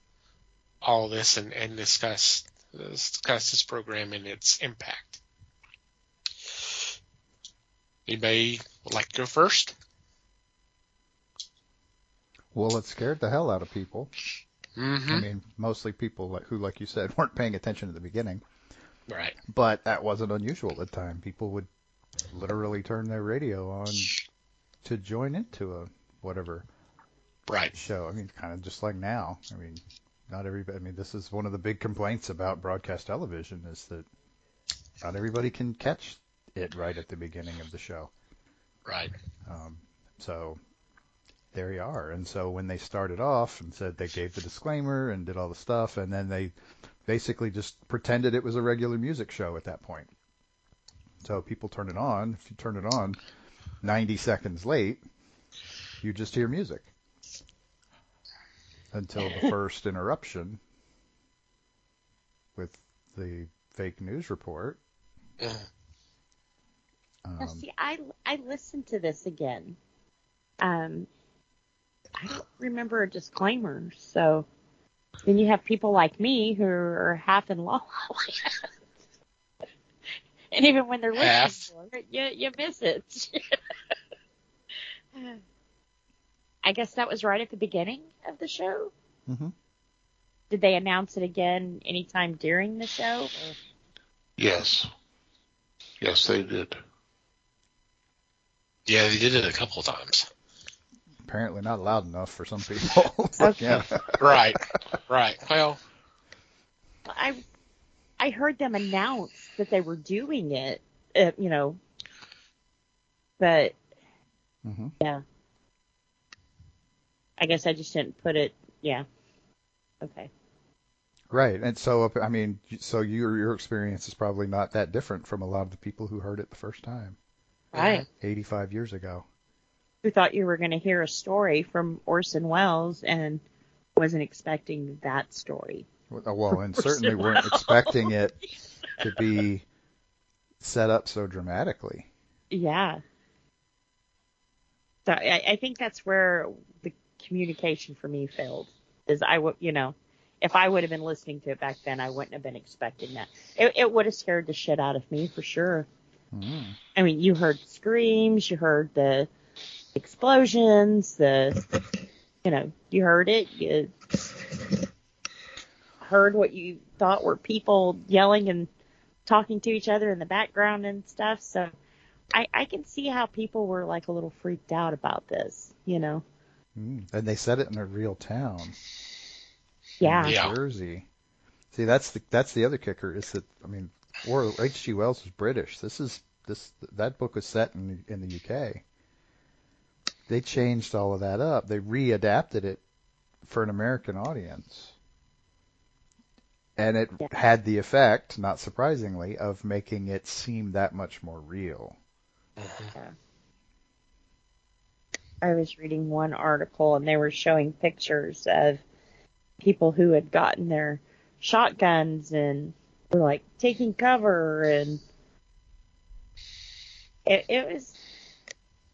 all this and discuss this program and its impact. Anybody would like to go first? Well, it scared the hell out of people. Mm-hmm. I mean, mostly people who, like you said, weren't paying attention at the beginning. Right. But that wasn't unusual at the time. People would literally turn their radio on to join into a whatever show. I mean, kind of just like now. I mean, not everybody. I mean, this is one of the big complaints about broadcast television, is that not everybody can catch it right at the beginning of the show. Right. So there you are. And so when they started off and said, they gave the disclaimer and did all the stuff, and then they basically just pretended it was a regular music show at that point. So people turn it on. If you turn it on 90 seconds late, you just hear music until the first interruption with the fake news report. Now, see, I listened to this again. I don't remember a disclaimer, so then you have people like me who are half in love. And even when they're listening for it, you miss it. I guess that was right at the beginning of the show. Mm-hmm. Did they announce it again anytime during the show? Or? Yes. Yes, they did. Yeah, they did it a couple of times. Apparently not loud enough for some people. Okay. Yeah. Right. Well, I heard them announce that they were doing it, but Mm-hmm. yeah. I guess I just didn't put it, yeah. Okay. Right. And so, I mean, so your experience is probably not that different from a lot of the people who heard it the first time. Right. 85 years ago. Who thought you were going to hear a story from Orson Welles and wasn't expecting that story. Well, and certainly weren't expecting it to be set up so dramatically. Yeah. So I think that's where the communication for me failed. Is if I would have been listening to it back then, I wouldn't have been expecting that. It would have scared the shit out of me for sure. Mm. I mean, you heard screams, you heard the explosions, you heard it. You heard what you thought were people yelling and talking to each other in the background and stuff. So I can see how people were like a little freaked out about this, Mm. And they said it in a real town. Yeah. New Jersey. See, that's the other kicker, is that, I mean, H.G. Wells was British. That book was set in the UK. They changed all of that up. They readapted it for an American audience. And it had the effect, not surprisingly, of making it seem that much more real. Yeah. I was reading one article and they were showing pictures of people who had gotten their shotguns and were like taking cover, and it was,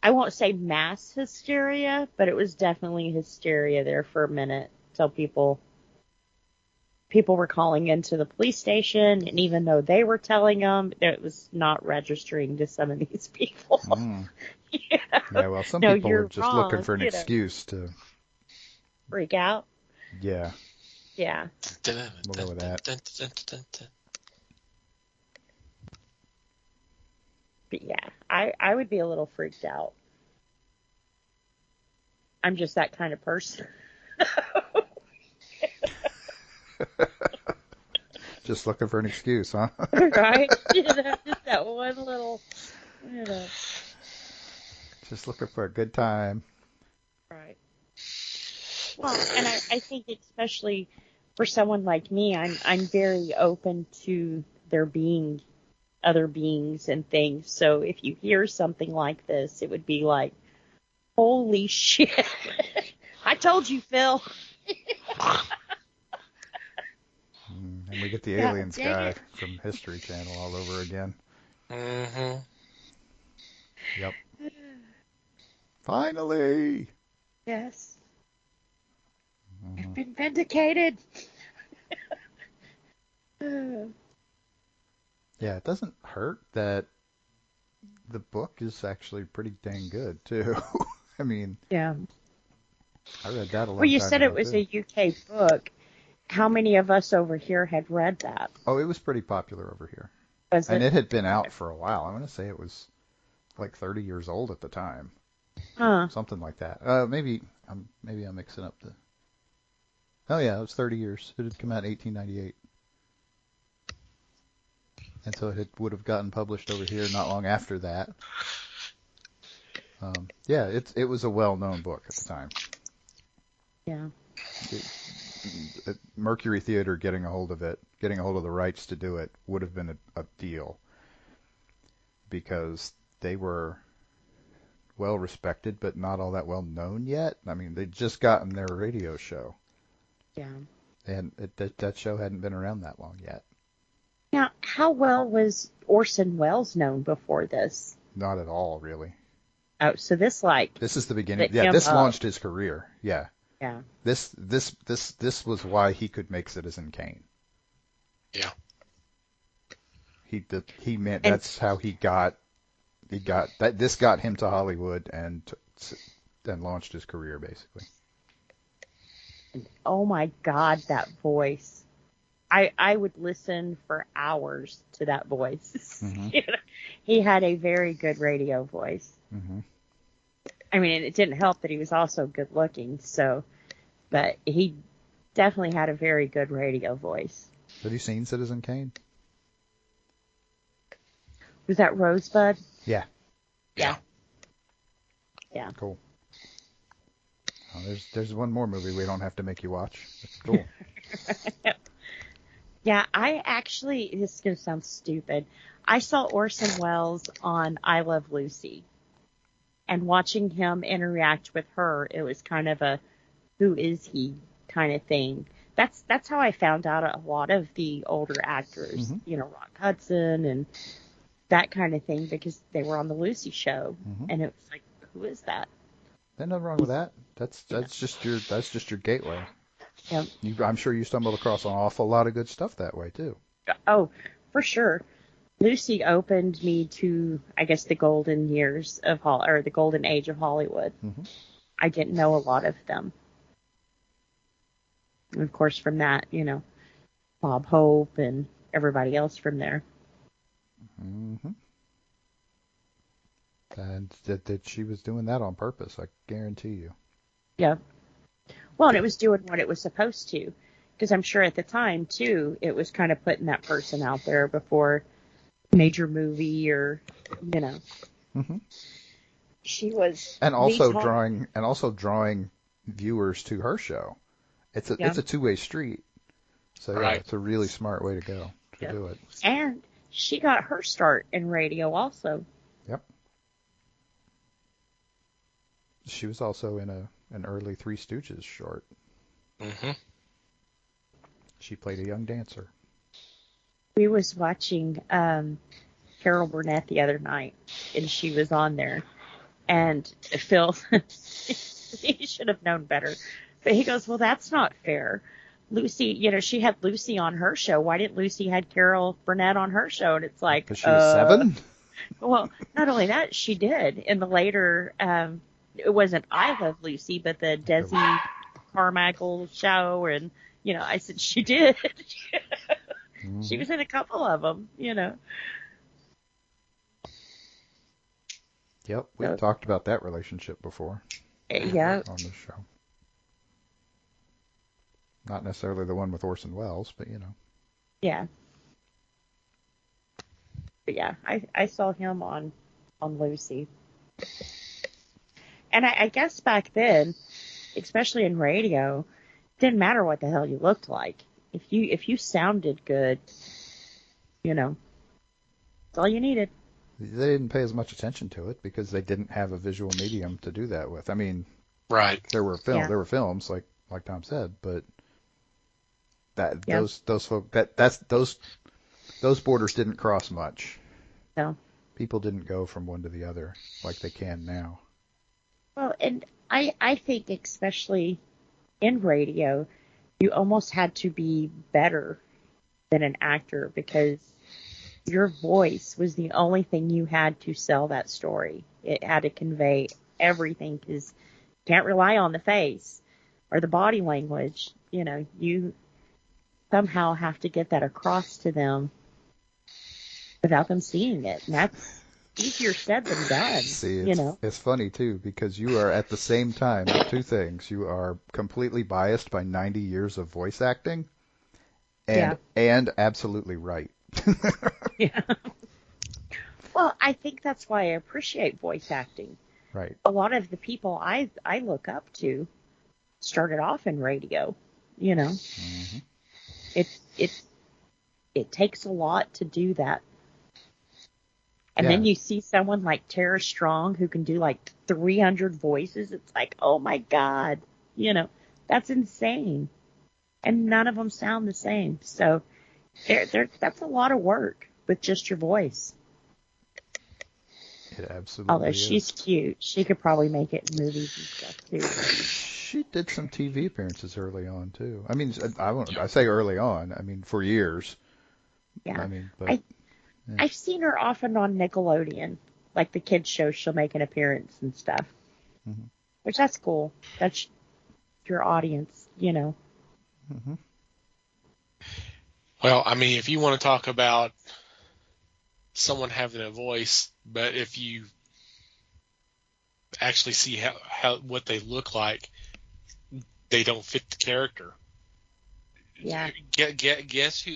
I won't say mass hysteria, but it was definitely hysteria there for a minute till people were calling into the police station, and even though they were telling them, it was not registering to some of these people. Yeah, well, some No, people you're are just looking wrong, for an excuse to, freak out. yeah, Yeah. we'll go with that. But yeah, I would be a little freaked out. I'm just that kind of person. Just looking for an excuse, huh? Right? Just that one little, you know. Just looking for a good time. Right. Well, and I think especially for someone like me, I'm very open to there being other beings and things. So if you hear something like this, it would be like, holy shit. I told you, Phil. And we get the Yeah, aliens dang guy it. from History Channel all over again. Mm-hmm. Yep. Finally! Yes. Mhm. I've been vindicated. Yeah, it doesn't hurt that the book is actually pretty dang good, too. I mean, Yeah. I read that a Well, long you time said ago, it was too. a UK book. How many of us over here had read that? Oh, it was pretty popular over here. Was And it? it had been out for a while. I want to say it was like 30 years old at the time. Huh. Something like that. Maybe I'm mixing up the... Oh, yeah, it was 30 years. It had come out in 1898. And so would have gotten published over here not long after that. Yeah, it was a well-known book at the time. Yeah. Mercury Theater getting a hold of it, getting a hold of the rights to do it, would have been a deal. Because they were well respected, but not all that well known yet. I mean, they'd just gotten their radio show. Yeah. And that show hadn't been around that long yet. Now, how well was Orson Welles known before this? Not at all, really. Oh, so this This is the beginning. lit Yeah, him this up. launched his career. Yeah. Yeah. This was why he could make Citizen Kane. Yeah. He meant that's how he got that. This got him to Hollywood and launched his career basically. Oh my God, that voice. I would listen for hours to that voice. Mm-hmm. You know, he had a very good radio voice. Mm-hmm. I mean, it didn't help that he was also good looking, but he definitely had a very good radio voice. Have you seen Citizen Kane? Was that Rosebud? Yeah. Yeah. Yeah. Cool. Oh, there's one more movie we don't have to make you watch. That's cool. Yeah, I actually, this is going to sound stupid. I saw Orson Welles on I Love Lucy. And watching him interact with her, it was kind of a, who is he kind of thing. That's how I found out a lot of the older actors, Mm-hmm. you know, Rock Hudson and that kind of thing, because they were on the Lucy show. Mm-hmm. And it was like, who is that? There's nothing wrong with that. That's just your gateway. Yeah. I'm sure you stumbled across an awful lot of good stuff that way too. Oh, for sure. Lucy opened me to, I guess, the golden years of the golden age of Hollywood. Mm-hmm. I didn't know a lot of them. And of course, from that, you know, Bob Hope and everybody else from there. Mm-hmm. And that she was doing that on purpose, I guarantee you. Yeah. Well, and it was doing what it was supposed to. Because I'm sure at the time, too, it was kind of putting that person out there before major movie or, you know. Mm-hmm. She was... And also drawing viewers to her show. It's a two-way street. So yeah, it's a really smart way to go to do it. And she got her start in radio also. Yep. She was also in an early Three Stooges short. Mm-hmm. She played a young dancer. We was watching Carol Burnett the other night, and she was on there. And Phil, he should have known better. But he goes, well, that's not fair. Lucy, she had Lucy on her show. Why didn't Lucy had Carol Burnett on her show? And it's like, Because she was 7? Well, not only that, she did in the later. It wasn't I Love Lucy, but the Desi Carmichael show, and I said she did. Mm-hmm. She was in a couple of them. Yep, we've talked about that relationship before. Yeah. On this show. Not necessarily the one with Orson Welles, but Yeah. But yeah, I saw him on Lucy. And I guess back then, especially in radio, it didn't matter what the hell you looked like. If you sounded good, that's all you needed. They didn't pay as much attention to it because they didn't have a visual medium to do that with. I mean, right. There were films like Tom said, but those borders didn't cross much. No. People didn't go from one to the other like they can now. Well, and I think especially in radio, you almost had to be better than an actor because your voice was the only thing you had to sell that story. It had to convey everything because you can't rely on the face or the body language. You somehow have to get that across to them without them seeing it. And that's easier said than done. See, it's funny, too, because you are at the same time, two things. You are completely biased by 90 years of voice acting and absolutely right. Yeah. Well, I think that's why I appreciate voice acting. Right. A lot of the people I look up to started off in radio. Mm-hmm. It takes a lot to do that. And then you see someone like Tara Strong who can do like 300 voices. It's like, oh my God, that's insane. And none of them sound the same. So that's a lot of work with just your voice. It absolutely Although is. she's cute. She could probably make it in movies and stuff too. She did some TV appearances early on too. I mean, I say early on. I mean, for years. Yeah. I mean, but I've seen her often on Nickelodeon, like the kids show. She'll make an appearance and stuff, which that's cool. That's your audience, Mm-hmm. Well, I mean, if you want to talk about someone having a voice, but if you actually see how what they look like, they don't fit the character. Yeah. Guess who?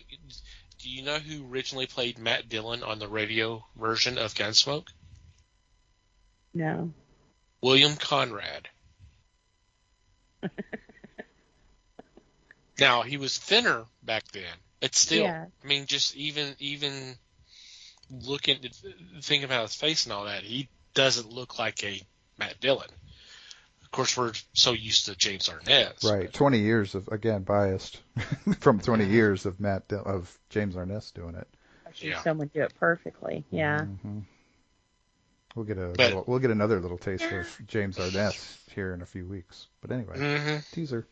Do you know who originally played Matt Dillon on the radio version of Gunsmoke? No. William Conrad. Now, he was thinner back then, but still, I mean, just even thinking about his face and all that, he doesn't look like a Matt Dillon. Of course, we're so used to James Arness. Right. 20 years of, again, biased from 20 years of of James Arness doing it. I've seen someone do it perfectly. Yeah. Mm-hmm. We'll get another little taste of James Arness here in a few weeks. But anyway, teaser.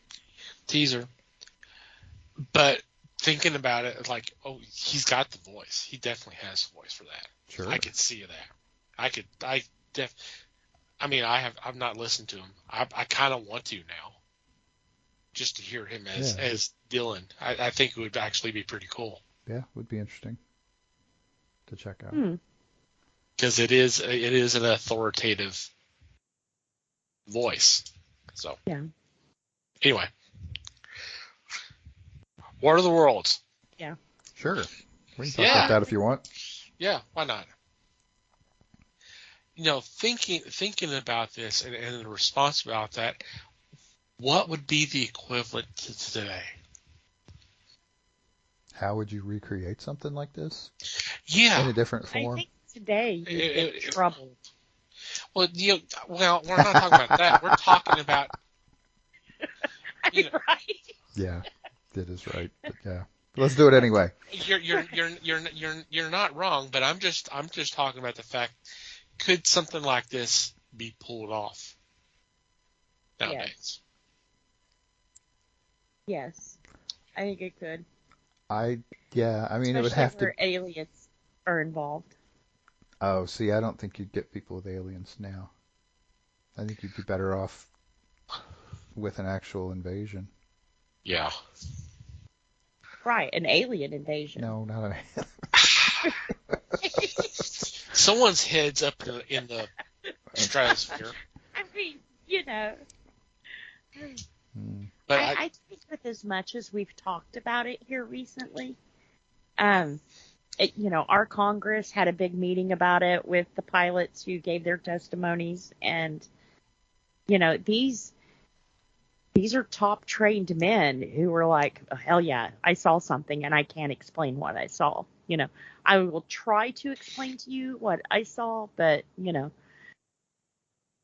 But thinking about it, like, he's got the voice. He definitely has the voice for that. Sure. I could see that. I've not listened to him. I kind of want to now, just to hear him as Dylan. I think it would actually be pretty cool. Yeah, would be interesting to check out. Because it is an authoritative voice. So anyway, War of the Worlds. Yeah. Sure. We can talk about that if you want. Yeah, why not? Thinking about this and the response about that, what would be the equivalent to today? How would you recreate something like this? Yeah. In a different form? I think today you'd get trouble. Well, we're not talking about that. We're talking about, you know, Right? Yeah, that is right. But yeah, let's do it anyway. you're not wrong, but I'm just talking about the fact, could something like this be pulled off nowadays? Yes. I think it could. Yeah, I mean, it would Especially have to. where aliens are involved. Oh, see, I don't think you'd get people with aliens now. I think you'd be better off with an actual invasion. Yeah. Right, an alien invasion. No, not a. Someone's head's up in the stratosphere. I mean, you know. But I think with as much as we've talked about it here recently, our Congress had a big meeting about it with the pilots who gave their testimonies, and these are top trained men who were like, oh, hell yeah, I saw something and I can't explain what I saw. I will try to explain to you what I saw, but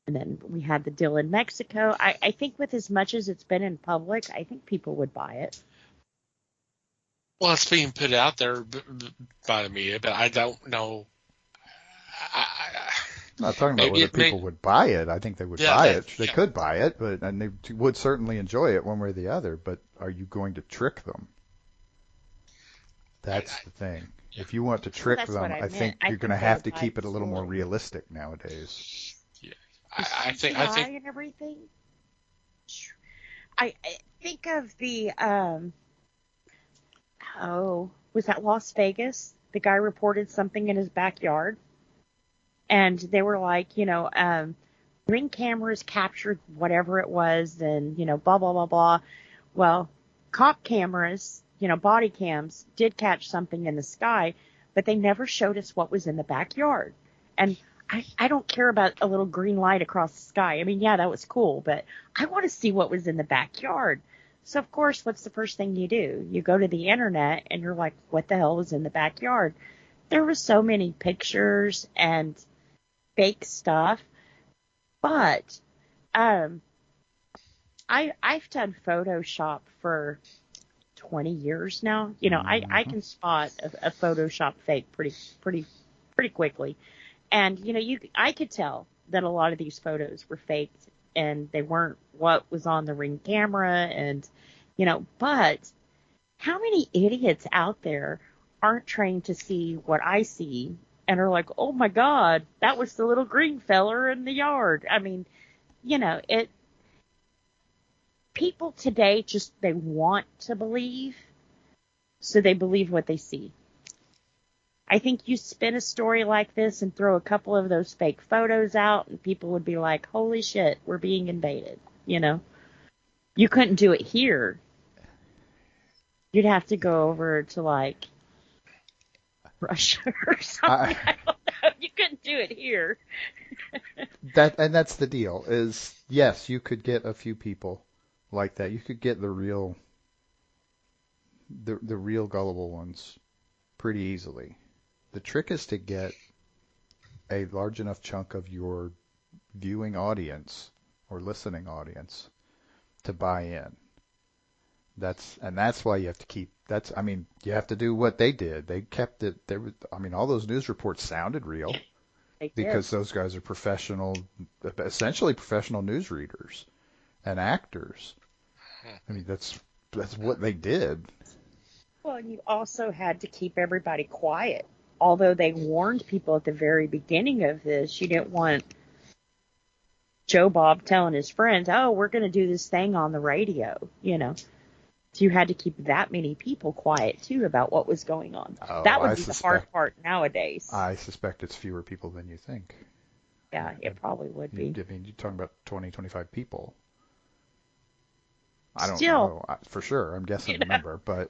and then we had the deal in Mexico. I think with as much as it's been in public, I think people would buy it. well, it's being put out there by the media, but I don't know. I'm not talking about whether people would buy it. I think they would buy it. They could buy it, and they would certainly enjoy it one way or the other. But are you going to trick them? That's the thing. If you want to trick them, I think you're going to have to keep it a little more realistic nowadays. Yeah, I think and everything. I think of the was that Las Vegas? The guy reported something in his backyard, and they were like, Ring cameras captured whatever it was, and blah blah blah blah. Well, cop cameras, body cams did catch something in the sky, but they never showed us what was in the backyard. And I don't care about a little green light across the sky. I mean, yeah, that was cool, but I want to see what was in the backyard. So, of course, what's the first thing you do? You go to the internet and you're like, what the hell was in the backyard? There were so many pictures and fake stuff, but I've done Photoshop for 20 years now. I can spot a Photoshop fake pretty quickly. And, I could tell that a lot of these photos were faked and they weren't what was on the Ring camera. And, but how many idiots out there aren't trained to see what I see and are like, oh my God, that was the little green feller in the yard. I mean, people today they want to believe, so they believe what they see. I think you spin a story like this and throw a couple of those fake photos out and people would be like, holy shit, we're being invaded. You couldn't do it here. You'd have to go over to like Russia or something. I don't know. You couldn't do it here. That's the deal is, yes, you could get a few people like that. You could get the real gullible ones pretty easily. The trick is to get a large enough chunk of your viewing audience or listening audience to buy in. That's why you have to keep. You have to do what they did. They kept it. All those news reports sounded real because those guys are essentially professional news readers and actors. That's what they did. Well, and you also had to keep everybody quiet. Although they warned people at the very beginning of this, you didn't want Joe Bob telling his friends, oh, we're going to do this thing on the radio, So you had to keep that many people quiet, too, about what was going on. That would be the hard part nowadays. I suspect it's fewer people than you think. Yeah, it probably would be. You're talking about 20, 25 people. I don't know for sure. I'm guessing the number, but...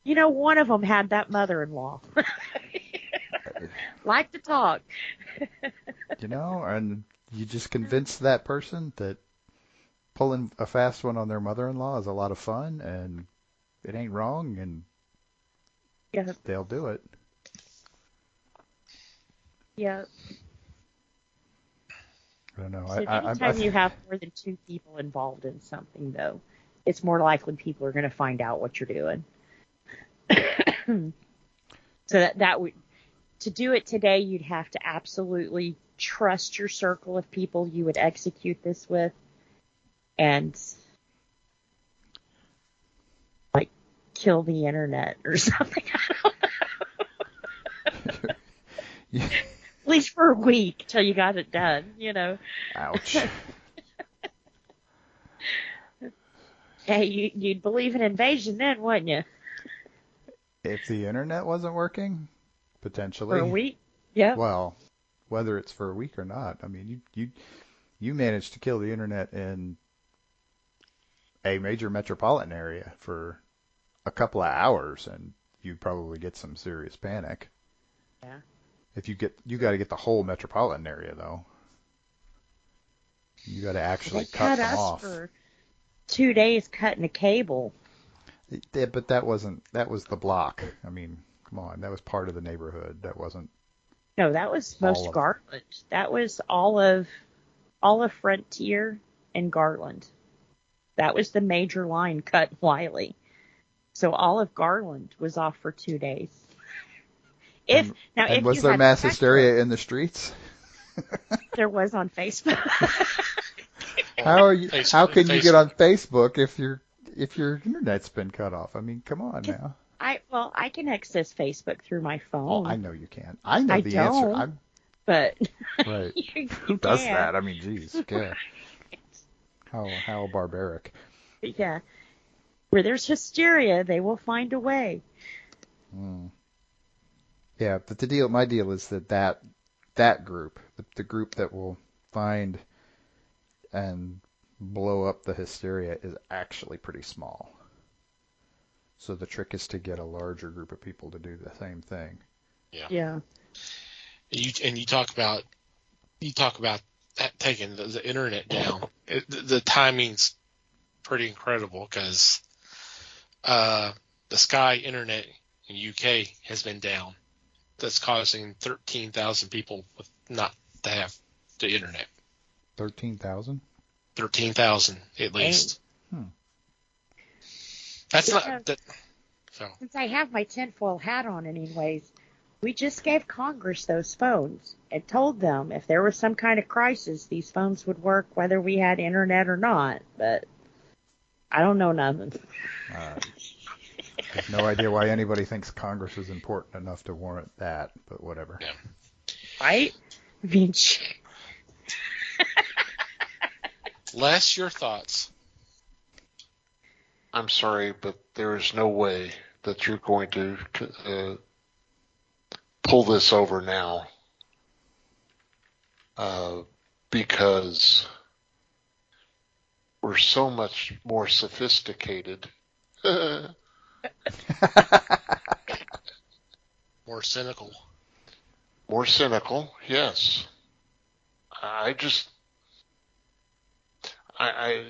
one of them had that mother-in-law. Like to talk. And you just convince that person that pulling a fast one on their mother-in-law is a lot of fun and it ain't wrong, and they'll do it. Yeah. I don't know. So anytime you have more than two people involved in something, though, it's more likely people are going to find out what you're doing. So that would, to do it today, you'd have to absolutely trust your circle of people you would execute this with, and like kill the internet or something. I don't know. Yeah. At least for a week till you got it done, you know. Ouch. Hey, you'd believe in invasion then, wouldn't you? If the internet wasn't working, potentially. For a week? Yeah. Well, whether it's for a week or not, I mean, you managed to kill the internet in a major metropolitan area for a couple of hours, and you'd probably get some serious panic. Yeah. If you got to get the whole metropolitan area though. You got to actually cut them off. For 2 days cutting a cable. Yeah, but that was the block. I mean, come on, that was part of the neighborhood. That wasn't. No, that was most Garland. That was all of Frontier and Garland. That was the major line cut Wiley. So all of Garland was off for 2 days. If was there mass hysteria in the streets? There was on Facebook. How can you get on Facebook if your internet's been cut off? I mean, come on now. I can access Facebook through my phone. Oh, I know you can. I know the answer. But right. Who does that? I mean, geez, yeah. How barbaric. Yeah. Where there's hysteria, they will find a way. Mm. Yeah, but my deal is that group, the group that will find and blow up the hysteria, is actually pretty small. So the trick is to get a larger group of people to do the same thing. Yeah. Yeah. You talk about taking the internet down. The timing's pretty incredible because the Sky internet in UK has been down. That's causing 13,000 people not to have the internet. 13,000? 13,000 at least. That's not that. So. Since I have my tinfoil hat on, anyways, we just gave Congress those phones and told them if there was some kind of crisis, these phones would work whether we had internet or not. But I don't know nothing. I have no idea why anybody thinks Congress is important enough to warrant that, but whatever. Yeah. Right? I mean, Les, your thoughts? I'm sorry, but there is no way that you're going to pull this over now because we're so much more sophisticated. More cynical. More cynical, yes.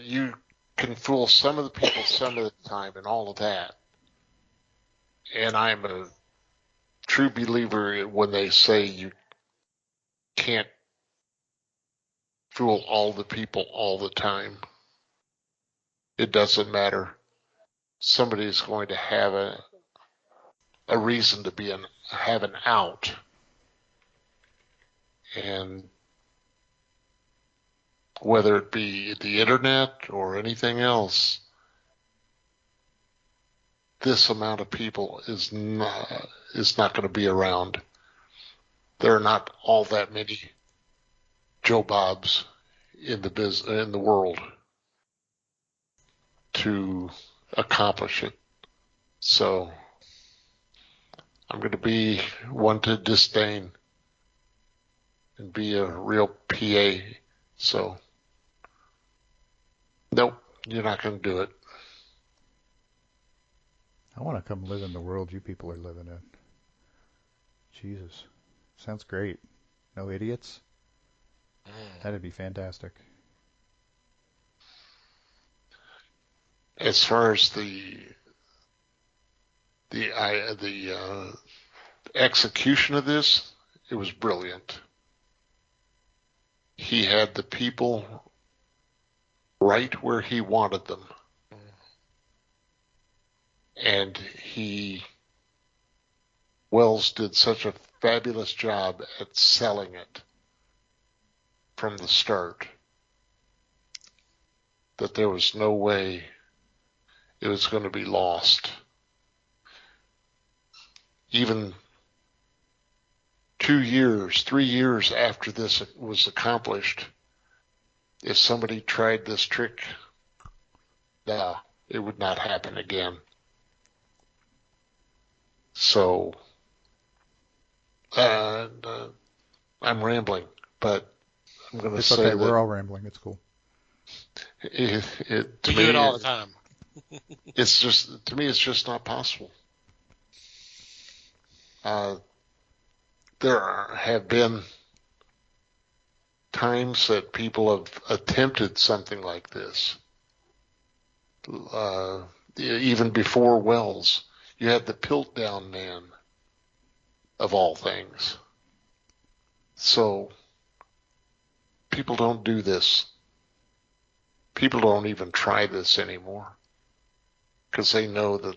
You can fool some of the people some of the time and all of that. And I'm a true believer when they say you can't fool all the people all the time. It doesn't matter. Somebody's going to have a reason to have an out. And whether it be the internet or anything else, this amount of people is not going to be around. There are not all that many Joe Bobs in the world to accomplish it. So I'm going to be one to disdain and be a real PA. So nope, you're not going to do it. I want to come live in the world you people are living in. Jesus. Sounds great. No idiots? That'd be fantastic. As far as the execution of this, it was brilliant. he had the people right where he wanted them. And Wells did such a fabulous job at selling it from the start that there was no way it was going to be lost. Even 2 years, 3 years after this was accomplished, if somebody tried this trick, no, it would not happen again. So, I'm rambling, but I'm going to It's say okay. We're that all rambling. It's cool. We do it all the time. It's just, to me, it's just not possible. There have been times that people have attempted something like this. Even before Wells, you had the Piltdown Man, of all things. So, people don't do this. People don't even try this anymore because they know that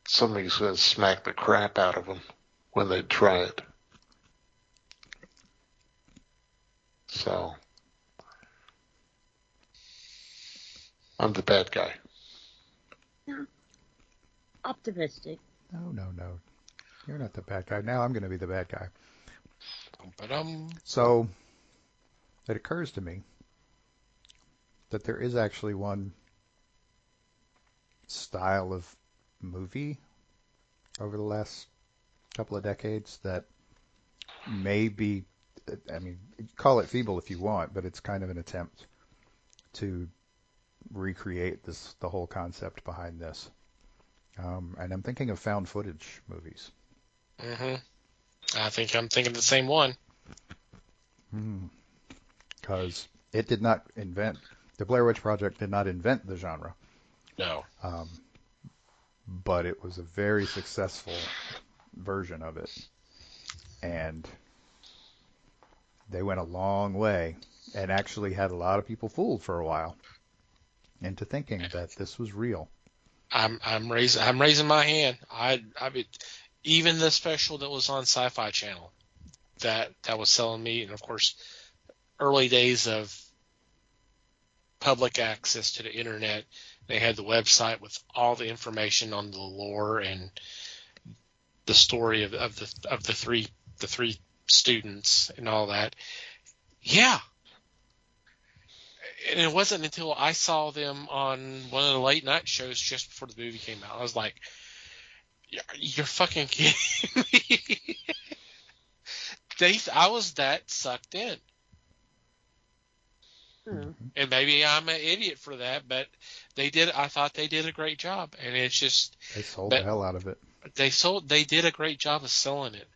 somebody's going to smack the crap out of them when they try it. So, I'm the bad guy. Yeah. Optimistic. No. You're not the bad guy. Now I'm going to be the bad guy. Ba-dum. So it occurs to me that there is actually one style of movie over the last couple of decades that may be, I mean, call it feeble if you want, but it's kind of an attempt to recreate the whole concept behind this. And I'm thinking of found footage movies. Mm-hmm. I think I'm thinking the same one. Because it did not invent, the Blair Witch Project did not invent the genre. No. But it was a very successful version of it. And they went a long way and actually had a lot of people fooled for a while into thinking that this was real. I'm raising my hand. I mean, even the special that was on Sci-Fi Channel that was selling me, and of course, early days of public access to the internet, they had the website with all the information on the lore and the story of the three students and all that. Yeah. And it wasn't until I saw them on one of the late night shows just before the movie came out. I was like, you're fucking kidding me. I was that sucked in. And maybe I'm an idiot for that, but I thought they did a great job. And it's just, they sold the hell out of it. They did a great job of selling it.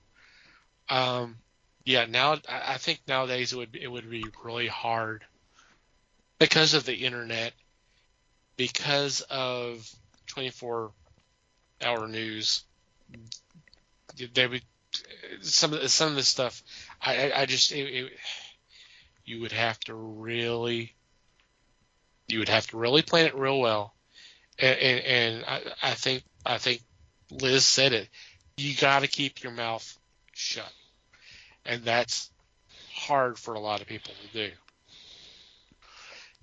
Yeah, now I think nowadays it would be really hard because of the internet, because of 24-hour news. They would some of the stuff. I just you would have to really plan it real well, and I think Liz said it. You got to keep your mouth shut, and that's hard for a lot of people to do.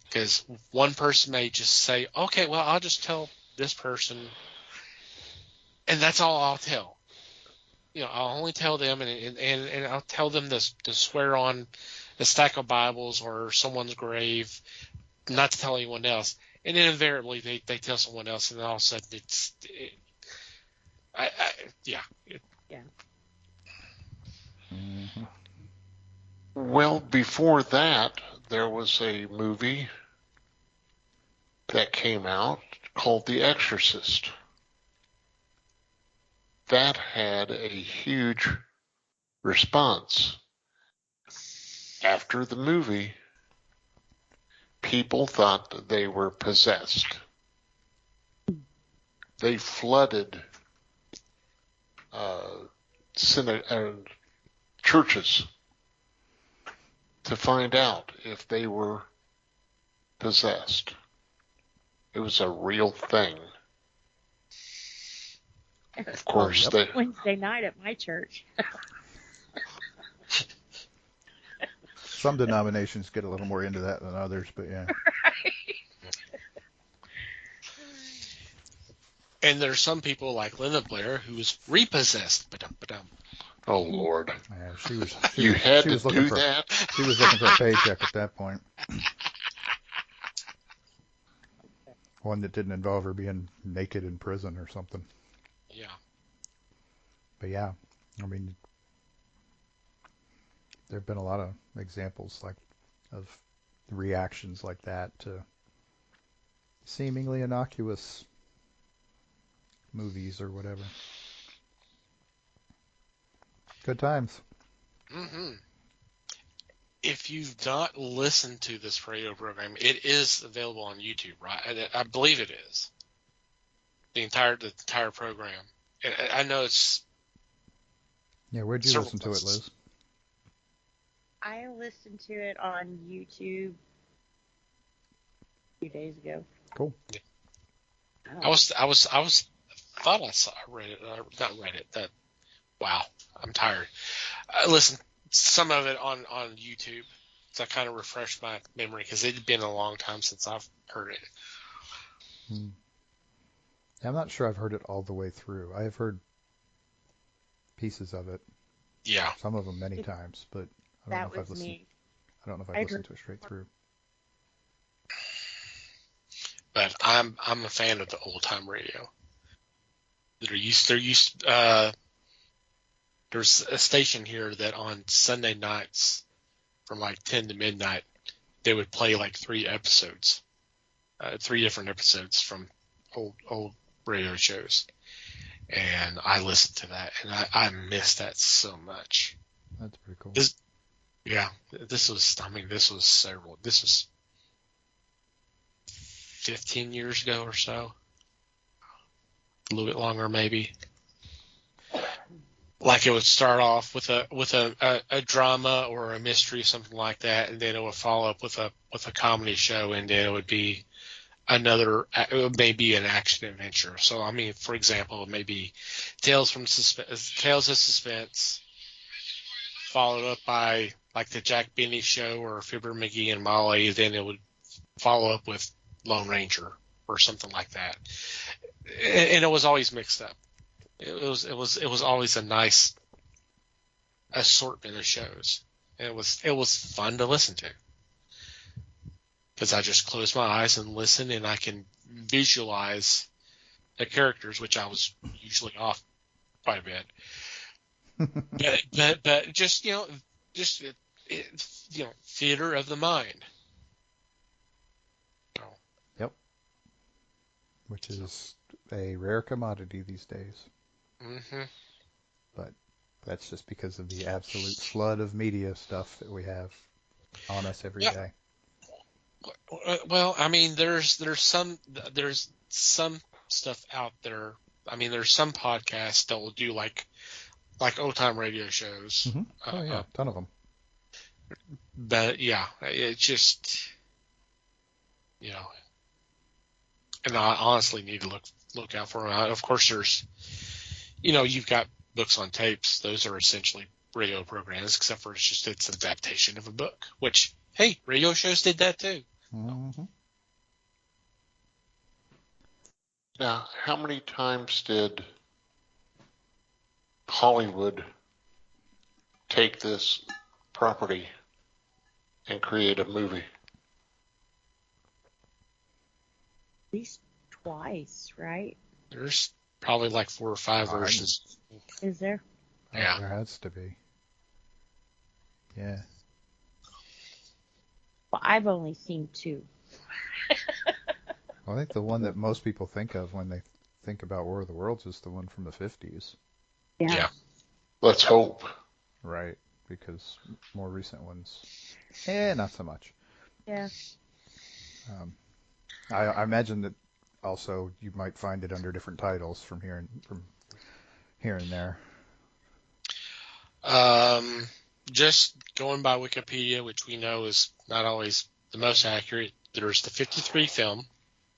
Because one person may just say, okay, well, I'll just tell this person, and that's all I'll tell. I'll only tell them, and I'll tell them to swear on a stack of Bibles or someone's grave, not to tell anyone else. And then invariably they tell someone else, and then all of a sudden yeah. Mm-hmm. Well, before that, there was a movie that came out called The Exorcist. That had a huge response. After the movie, people thought that they were possessed. They flooded churches to find out if they were possessed. It was a real thing. Of course, yep. Wednesday night at my church. Some denominations get a little more into that than others, but yeah. And there's some people like Linda Blair who was repossessed. Ba-dum. Oh Lord! Yeah, she was looking do for that. she was looking for a paycheck at that point. One that didn't involve her being naked in prison or something. Yeah. But yeah, I mean, there have been a lot of examples of reactions like that to seemingly innocuous movies or whatever. Good times. Mm-hmm. If you've not listened to this radio program, it is available on YouTube, right? I believe it is. The entire program. I know it's. Yeah, where'd you listen to it, Liz? I listened to it on YouTube a few days ago. Cool. Yeah. Oh. Thought I read it. Not read it. Wow, I'm tired. I listened some of it on YouTube, so I kind of refreshed my memory because it had been a long time since I've heard it. I'm not sure I've heard it all the way through. I have heard pieces of it. Yeah. Some of them many times, but I don't know if I've listened. I don't know if I've listened to it straight through. But I'm a fan of the old time radio. There's a station here that on Sunday nights from like 10 to midnight, they would play like three different episodes from old radio shows. And I listened to that, and I miss that so much. That's pretty cool. This was 15 years ago or so. A little bit longer, maybe. Like it would start off with a drama or a mystery, something like that, and then it would follow up with a comedy show, and then it would be maybe an action adventure. So I mean, for example, it may be Tales of Suspense, followed up by like the Jack Benny Show or Fibber McGee and Molly. Then it would follow up with Lone Ranger or something like that, and it was always mixed up. It was always a nice assortment of shows. And it was fun to listen to because I just close my eyes and listen, and I can visualize the characters, which I was usually off quite a bit. but just theater of the mind. Yep. Which is a rare commodity these days. Mm-hmm. But that's just because of the absolute flood of media stuff that we have on us every day. Well, I mean, there's some stuff out there. I mean, there's some podcasts that will do like old time radio shows. Mm-hmm. Oh yeah, a ton of them. But yeah, it just and I honestly need to look out for them. Of course, there's you've got books on tapes. Those are essentially radio programs, except for it's an adaptation of a book. Which, hey, radio shows did that too. Mm-hmm. Now, how many times did Hollywood take this property and create a movie? At least twice, right? There's probably like 4 or 5 versions. Is there? Yeah. There has to be. Yeah. Well, I've only seen 2. Well, I think the one that most people think of when they think about War of the Worlds is the one from the 50s. Yeah. Let's hope. Right, because more recent ones, not so much. Yeah. I imagine that also you might find it under different titles from here and there. just going by Wikipedia, which we know is not always the most accurate, there's the 53 film,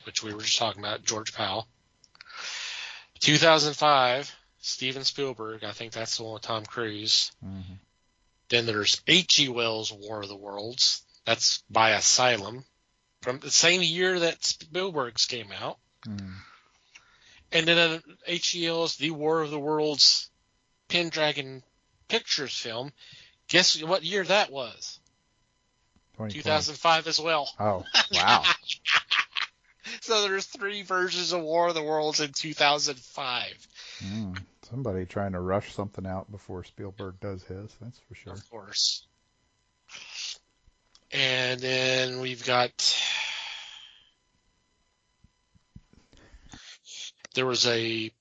which we were just talking about, George Powell. 2005, Steven Spielberg. I think that's the one with Tom Cruise. Mm-hmm. Then there's H.G. Wells' War of the Worlds. That's by Asylum, from the same year that Spielberg's came out. Mm. And then H.G. Wells' The War of the Worlds Pendragon Pictures film. Guess what year that was? 2005 as well. Oh, wow. So there's 3 versions of War of the Worlds in 2005. Somebody trying to rush something out before Spielberg does his, that's for sure. Of course. And then we've got... There was a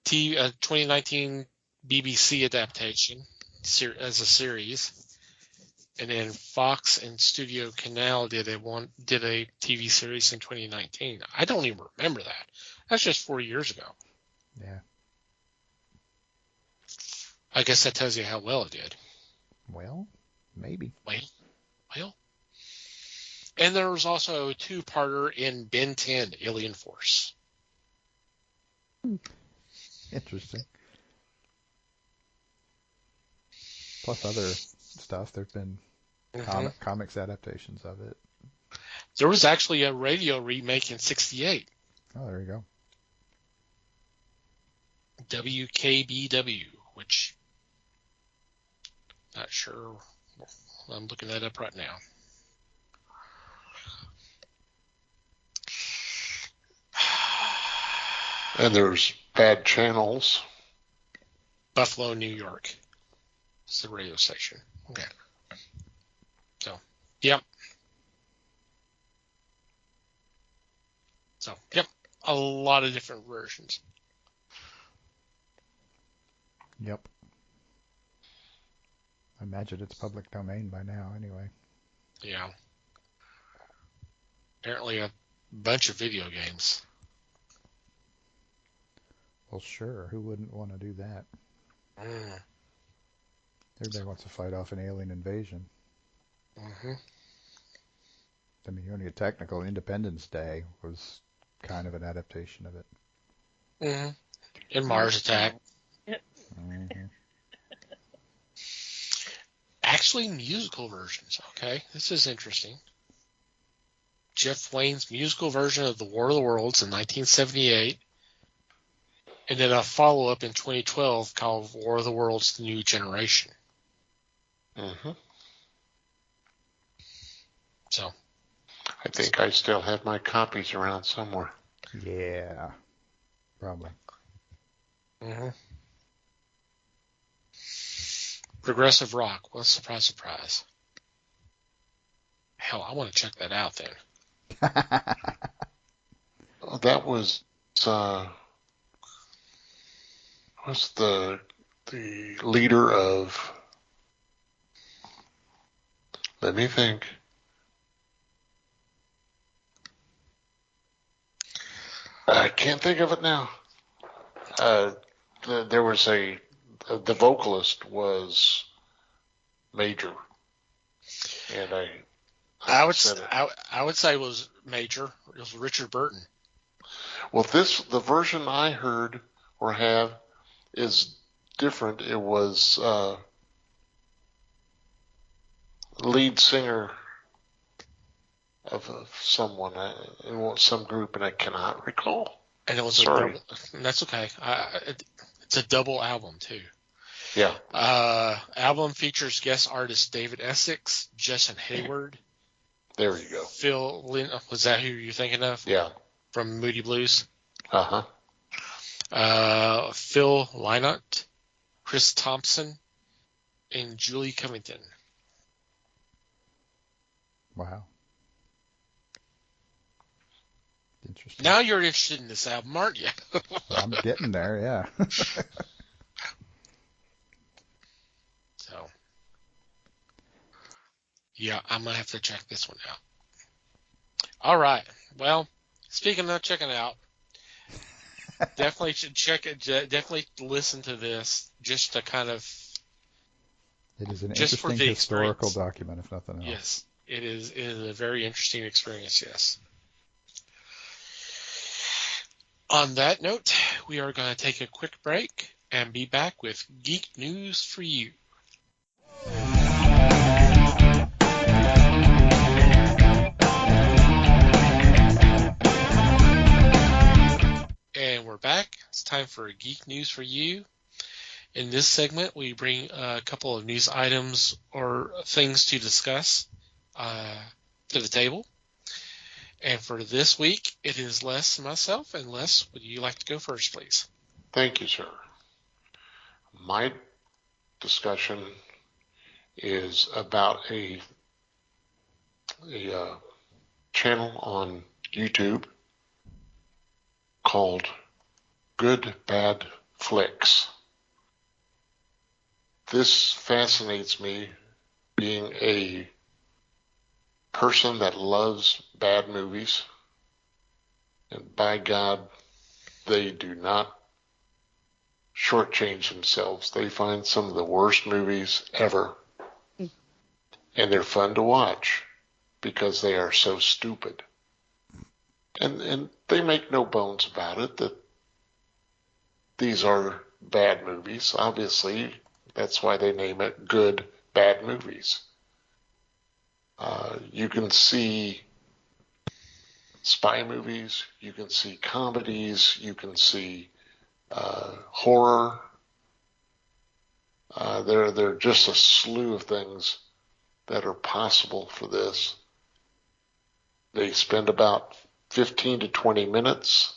2019 BBC adaptation as a series. And then Fox and Studio Canal did a TV series in 2019. I don't even remember that. That's just 4 years ago. Yeah. I guess that tells you how well it did. Well, maybe. Well. And there was also a 2-parter in Ben 10, Alien Force. Interesting. Plus other stuff. There have been comics adaptations of it. There was actually a radio remake in 1968. Oh, there you go. WKBW, which not sure. I'm looking that up right now. And there's Bad Channels. Buffalo, New York. It's the radio station. Okay. So, yep. A lot of different versions. Yep. I imagine it's public domain by now, anyway. Yeah. Apparently a bunch of video games. Well, sure. Who wouldn't want to do that? Everybody wants to fight off an alien invasion. Mm-hmm. I mean, only a technical Independence Day was kind of an adaptation of it. Mm-hmm. And Mars Attack. Mm-hmm. Actually, musical versions. Okay, this is interesting. Jeff Wayne's musical version of The War of the Worlds in 1978. And then a follow-up in 2012 called War of the Worlds: The New Generation. Mm-hmm. So, I think I still have my copies around somewhere. Yeah, probably. Mm-hmm. Progressive rock. What a surprise, surprise. Hell, I want to check that out then. That was the leader of, let me think. I can't think of it now. There was the vocalist was Major, and I would say it was Major. It was Richard Burton. Well, the version I heard or have is different. It was lead singer of someone, some group, and I cannot recall. And it was Sorry. That's okay. It's a double album too. Yeah. Album features guest artist David Essex, Justin Hayward. There you go. Phil Lynn, was that who you're thinking of? Yeah. From Moody Blues. Uh-huh. Phil Lynott, Chris Thompson, and Julie Covington. Wow. Interesting. Now you're interested in this album, aren't you? I'm getting there, yeah. So, yeah, I'm going to have to check this one out. All right. Well, speaking of checking out, definitely should check it. Definitely listen to this just to kind of It is an just for interesting the historical experience. document, if nothing else. Yes, it is. It is a very interesting experience. Yes. On that note, we are going to take a quick break and be back with Geek News for You. And we're back. It's time for Geek News for You. In this segment, we bring a couple of news items or things to discuss to the table. And for this week, it is Les and myself. And Les, would you like to go first, please? Thank you, sir. My discussion is about a channel on YouTube called Good Bad Flicks. This fascinates me, being a person that loves bad movies, and by God, they do not shortchange themselves. They find some of the worst movies ever, and they're fun to watch because they are so stupid. And they make no bones about it that these are bad movies. Obviously, that's why they name it Good Bad Movies. You can see spy movies, you can see comedies, you can see horror. There are just a slew of things that are possible for this. They spend about 15 to 20 minutes,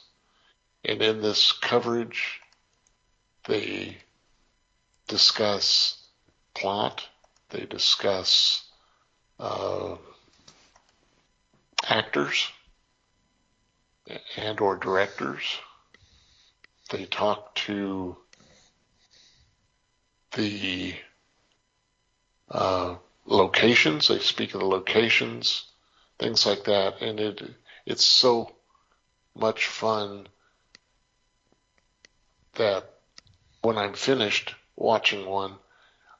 and in this coverage, they discuss plot, they discuss actors and or directors. They talk to the locations. They speak of the locations, things like that, and it's so much fun that when I'm finished watching one,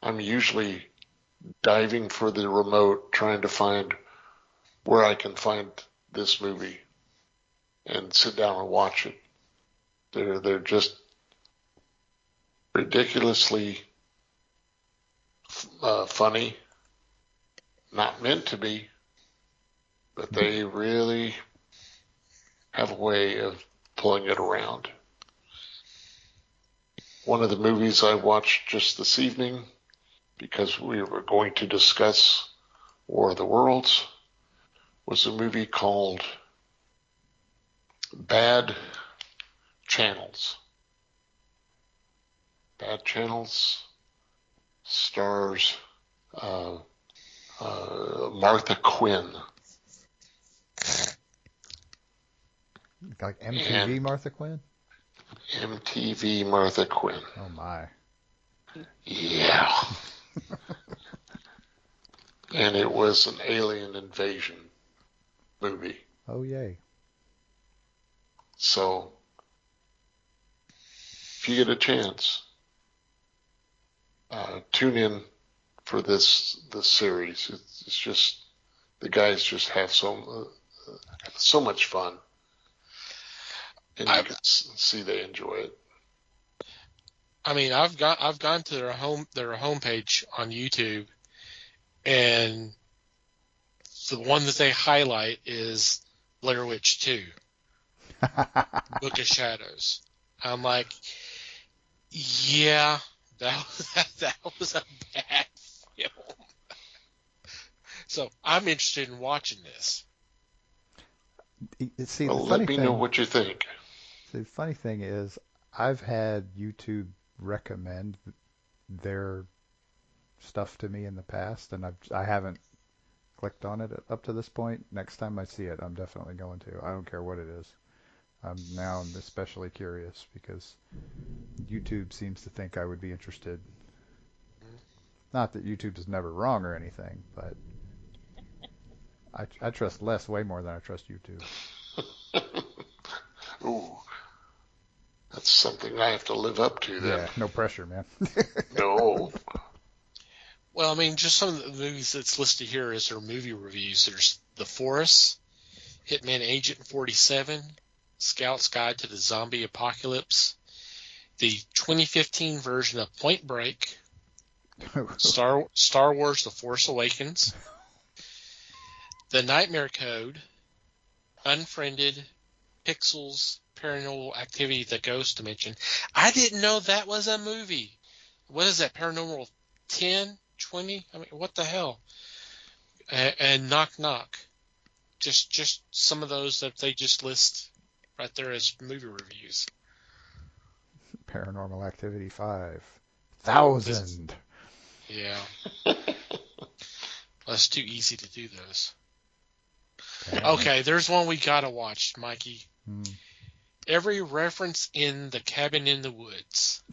I'm usually diving for the remote, trying to find where I can find this movie and sit down and watch it. They're just ridiculously funny, not meant to be, but they really have a way of pulling it around. One of the movies I watched just this evening, because we were going to discuss War of the Worlds, was a movie called Bad Channels. Bad Channels stars Martha Quinn. Like MTV And Martha Quinn? MTV Martha Quinn. Oh my. Yeah. And it was an alien invasion movie. Oh yay. So if you get a chance, tune in for this series. It's just, the guys just have so much fun, and you can see they enjoy it. I mean, I've gone to their homepage on YouTube, and the one that they highlight is Blair Witch 2, Book of Shadows. I'm like, yeah, that was a bad film. So I'm interested in watching this. See, Well, let me know what you think. The funny thing is, I've had YouTube recommend their stuff to me in the past, and I haven't clicked on it up to this point. Next time I see it, I'm definitely going to. I don't care what it is. I'm especially curious because YouTube seems to think I would be interested. Not that YouTube is never wrong or anything, but I trust Les way more than I trust YouTube. Ooh, that's something I have to live up to then. Yeah, no pressure, man. No. Well, I mean, just some of the movies that's listed here as their movie reviews. There's The Forest, Hitman Agent 47, Scout's Guide to the Zombie Apocalypse, the 2015 version of Point Break, Star Wars: The Force Awakens, The Nightmare Code, Unfriended, Pixels, Paranormal Activity: The Ghost Dimension. I didn't know that was a movie. What is that? Paranormal 10, 20? I mean, what the hell? And Knock Knock. Just some of those that they just list right there as movie reviews. Paranormal Activity 5,000. Yeah. That's too easy to do those. Okay, there's one we gotta watch, Mikey. Every reference in The Cabin in the Woods.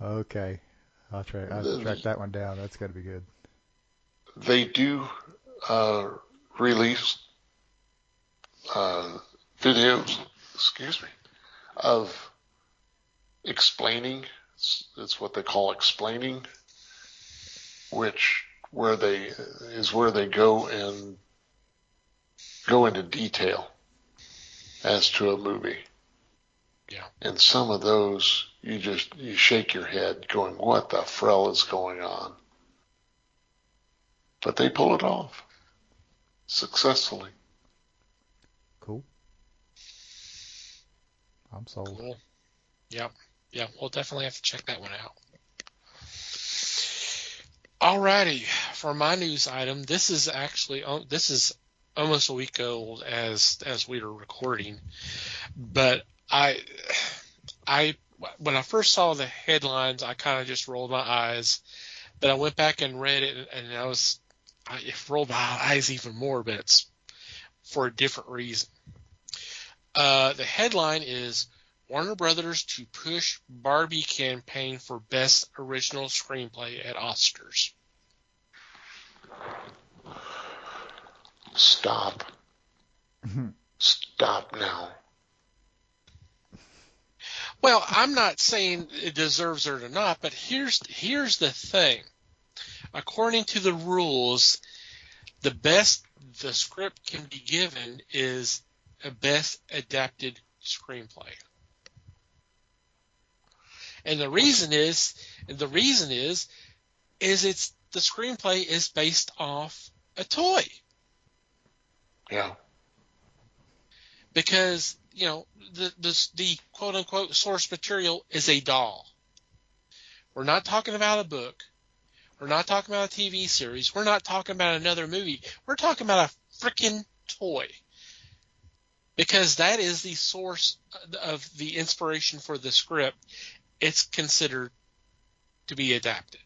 Okay. I'll track that one down. That's got to be good. They do release videos, of explaining. It's what they call explaining, where they go into detail as to a movie. Yeah. And some of those you shake your head going, what the frell is going on? But they pull it off successfully. Cool. I'm sold. Cool. Yep. Yeah, we'll definitely have to check that one out. Alrighty, for my news item, this is almost a week old as we were recording, but when I first saw the headlines, I kind of just rolled my eyes, but I went back and read it, and I rolled my eyes even more, but it's for a different reason. The headline is Warner Brothers to push Barbie campaign for Best Original Screenplay at Oscars. Stop. Stop now. Well, I'm not saying it deserves it or not, but here's the thing. According to the rules, the best the script can be given is a best adapted screenplay. And the reason is it's the screenplay is based off a toy. Yeah. Because, the quote unquote source material is a doll. We're not talking about a book. We're not talking about a TV series. We're not talking about another movie. We're talking about a freaking toy. Because that is the source of the inspiration for the script. It's considered to be adapted.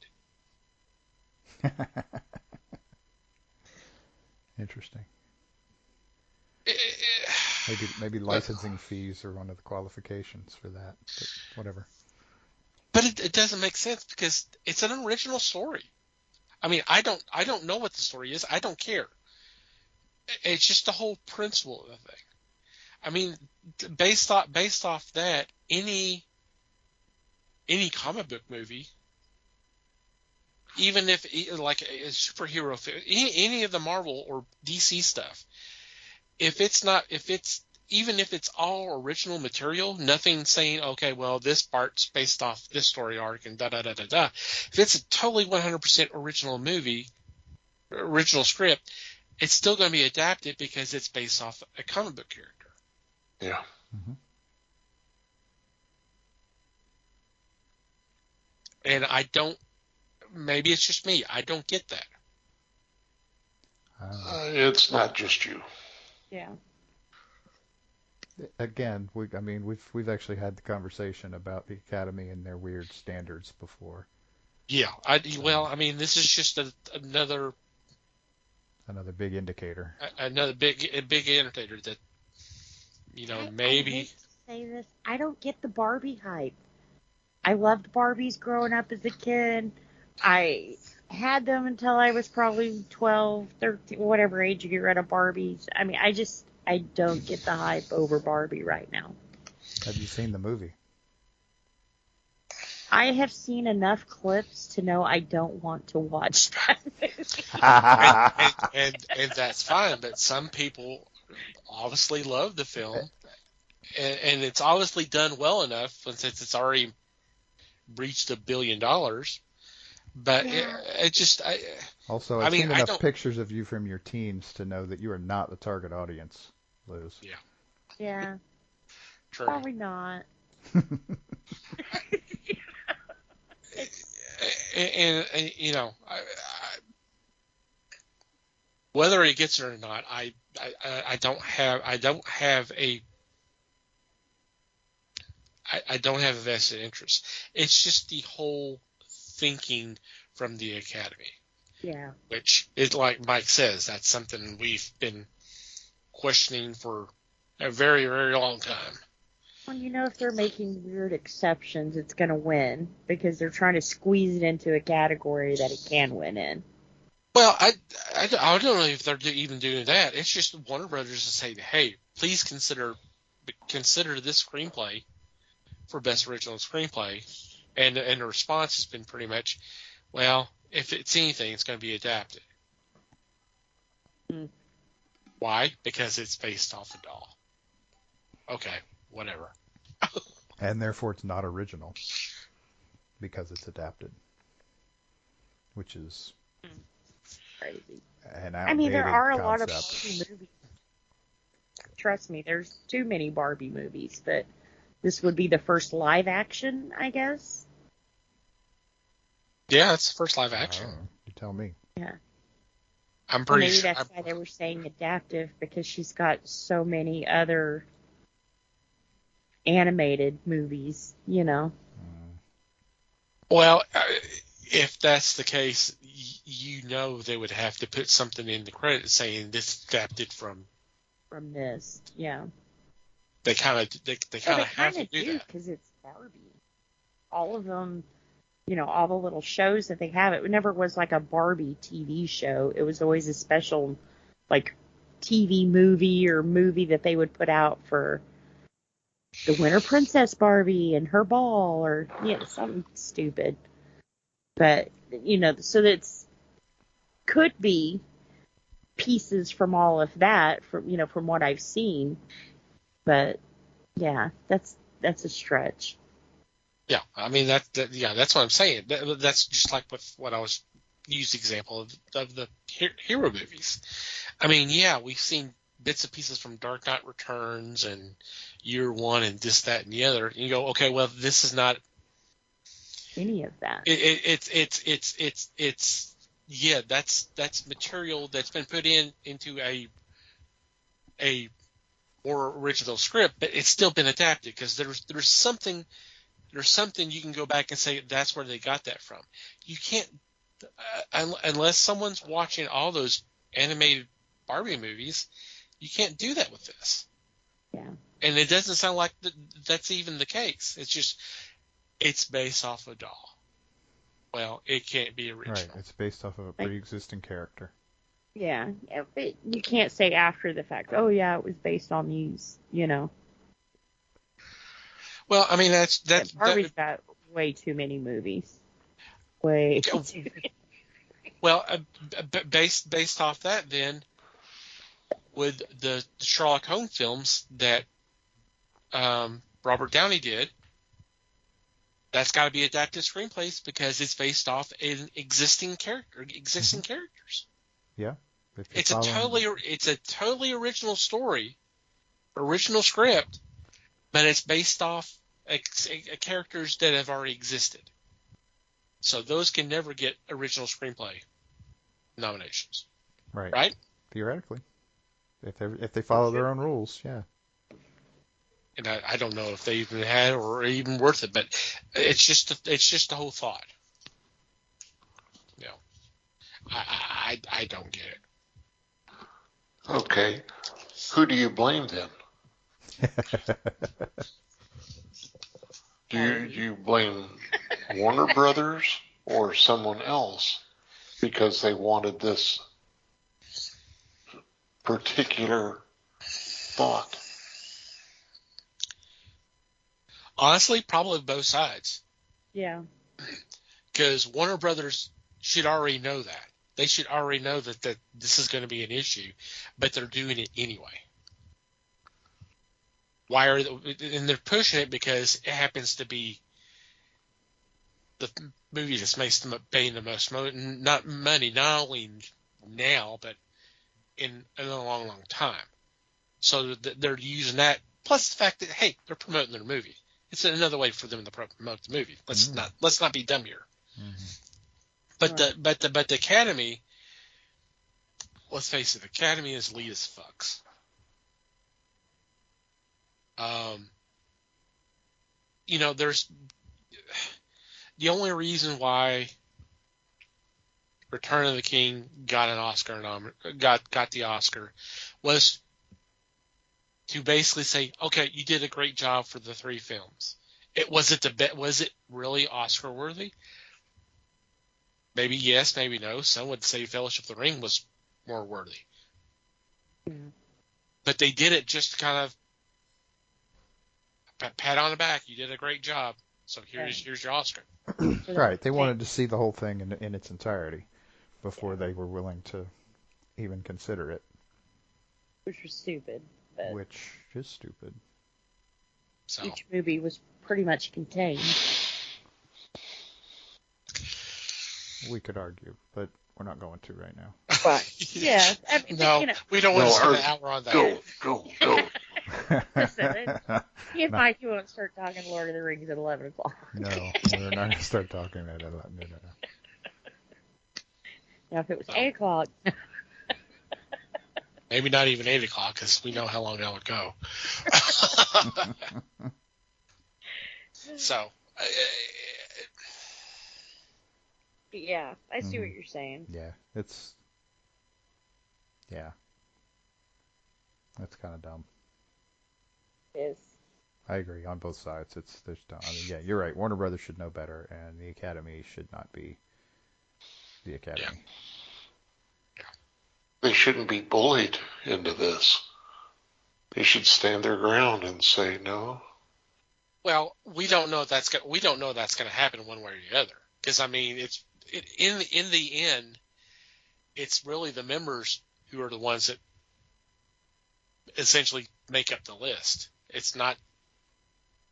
Interesting. Maybe licensing fees are one of the qualifications for that, but whatever. But it doesn't make sense because it's an original story. I mean, I don't know what the story is. I don't care. It's just the whole principle of the thing. I mean, based off that, any comic book movie, even if like a superhero film, any of the Marvel or DC stuff, even if it's all original material, nothing saying, okay, well, this part's based off this story arc and da-da-da-da-da. If it's a totally 100% original script, it's still going to be adapted because it's based off a comic book character. Yeah. Mm-hmm. And maybe it's just me, I don't get that. It's not just you. Yeah. Again, we've actually had the conversation about the Academy and their weird standards before. Yeah, this is just another big indicator. Another big indicator that maybe. I hate to say this, I don't get the Barbie hype. I loved Barbies growing up as a kid. I had them until I was probably 12, 13, whatever age you get rid of Barbies. I mean, I don't get the hype over Barbie right now. Have you seen the movie? I have seen enough clips to know I don't want to watch that movie. And that's fine. But some people obviously love the film, and it's obviously done well enough since it's already reached $1 billion. But Yeah. it just, Also, I I've mean, seen I enough don't. pictures of you from your teens to know that you are not the target audience, Liz. Yeah, Yeah, true. probably not. And you know, whether he gets it or not, I don't have I don't have a vested interest. It's just the whole thinking from the Academy, Yeah. which is like Mike says, that's something we've been questioning for a very, very long time. Well, if they're making weird exceptions, it's going to win because they're trying to squeeze it into a category that it can win in. Well, I don't know if they're even doing that. It's just Warner Brothers to say, hey, please consider this screenplay for Best Original Screenplay. And the response has been pretty much, well, if it's anything, it's going to be adapted. Mm. Why? Because it's based off a doll. Okay, whatever. And therefore it's not original because it's adapted, which is Crazy. an I mean, there outdated are a lot of concept. Barbie movies. Trust me, there's too many Barbie movies, but this would be the first live action, I guess. Yeah, it's the first live action. Oh, you tell me. Yeah. I'm Well, pretty maybe sure. that's why they were saying adaptive, because she's got so many other animated movies, Well, if that's the case, they would have to put something in the credits saying this adapted from. from this. Yeah. They kind of Well, they have kind to of do do that. because it's Barbie. All of them, all the little shows that they have. It never was like a Barbie TV show. It was always a special, like, TV movie or movie that they would put out for the Winter Princess Barbie and her ball or something stupid. But so that's could be pieces from all of that from what I've seen. But yeah, that's a stretch. Yeah, I mean that's what I'm saying. That's just like what I was used example of the hero movies. I mean, yeah, we've seen bits and pieces from Dark Knight Returns and Year One and this, that, and the other. And you go, okay, well, this is not Any of that. It's yeah, that's material that's been put into a more original script, but it's still been adapted because there's something you can go back and say that's where they got that from. You can't unless someone's watching all those animated Barbie movies, you can't do that with this. Yeah. And it doesn't sound like that's even the case. It's just it's based off a doll. Well, it can't be original. Right, it's based off of a pre-existing character. Yeah, but you can't say after the fact, oh yeah, it was based on these, Well, I mean Barbie's got way too many movies. Way too many. Well, based off that, then with the Sherlock Holmes films that Robert Downey did, that's got to be adapted screenplays because it's based off an existing characters. Yeah, it's a totally original story, original script, but it's based off characters that have already existed. So those can never get original screenplay nominations. Right? Theoretically, if they follow their own rules, yeah. And I don't know if they even had or even worth it, but it's just the whole thought. I don't get it. Okay, who do you blame then? Do you blame Warner Brothers or someone else because they wanted this particular thought? Honestly, probably both sides. Yeah. Because Warner Brothers should already know that. They should already know that this is going to be an issue, but they're doing it anyway. Why are they, and they're pushing it because it happens to be the movie that's paying the most not money, not only now but in a long, long time. So they're using that, plus the fact that hey, they're promoting their movie. It's another way for them to promote the movie. Let's not be dumb here. But the Academy, let's face it, the Academy is elite as fucks. There's the only reason why Return of the King got an Oscar got the Oscar was to basically say, okay, you did a great job for the 3 films. Was it really Oscar worthy? Maybe yes, maybe no. Some would say Fellowship of the Ring was more worthy. Yeah. But they did it just to kind of pat on the back. You did a great job. So here's your Oscar. Right. They wanted to see the whole thing in its entirety before they were willing to even consider it. Which was stupid. But which is stupid. So each movie was pretty much contained. We could argue, but we're not going to right now. But yeah, I mean, no, we don't want to spend an hour on that. Go. Listen, he might you won't start talking Lord of the Rings at 11 o'clock. No, we're not going to start talking at 11. No. Now, if it was 8 o'clock. Maybe not even 8 o'clock, because we know how long that would go. So. Yeah, I see what you're saying. Yeah, that's kind of dumb. It is. I agree on both sides. There's dumb. I mean, yeah, you're right. Warner Brothers should know better, and the Academy should not be the Academy. Yeah. They shouldn't be bullied into this. They should stand their ground and say no. Well, we don't know that's going to happen one way or the other. Because I mean, in the end, it's really the members who are the ones that essentially make up the list. It's not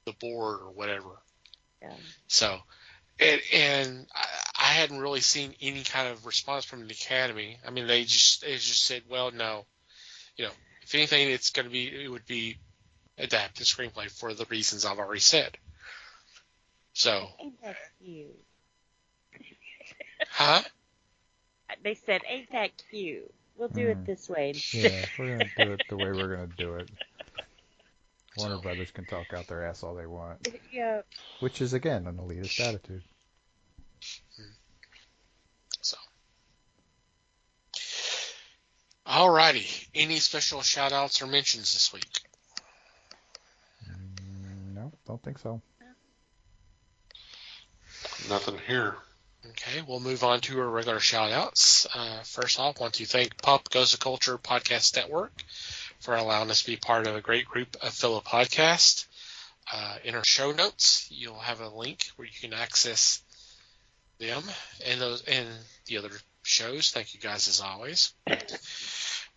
the board or whatever. Yeah. So, and I hadn't really seen any kind of response from the Academy. I mean, they just said, well, no, if anything, it would be adapted screenplay for the reasons I've already said. So. Ain't that cute? Huh? They said, ain't that cute? We'll do it this way instead. Yeah, we're going to do it the way we're going to do it. Warner Brothers can talk out their ass all they want. Yeah. Which is, again, an elitist attitude. So. Alrighty. Any special shout-outs or mentions this week? No, don't think so. Nothing here. Okay, we'll move on to our regular shout-outs. First off, I want to thank Pop Goes the Culture Podcast Network for allowing us to be part of a great group of fellow podcasts. In our show notes, you'll have a link where you can access them and the other shows. Thank you guys as always.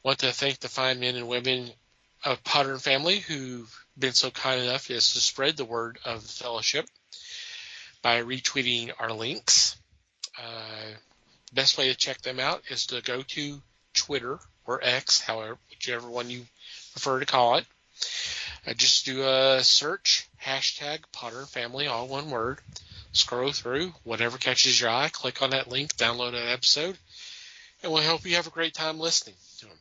Want to thank the fine men and women of Potter and Family who've been so kind enough as to spread the word of the fellowship by retweeting our links. Best way to check them out is to go to Twitter or X, whichever one you prefer to call it. Just do a search, hashtag Potter and Family, all one word. Scroll through, whatever catches your eye, click on that link, download that episode, and we hope you have a great time listening to them.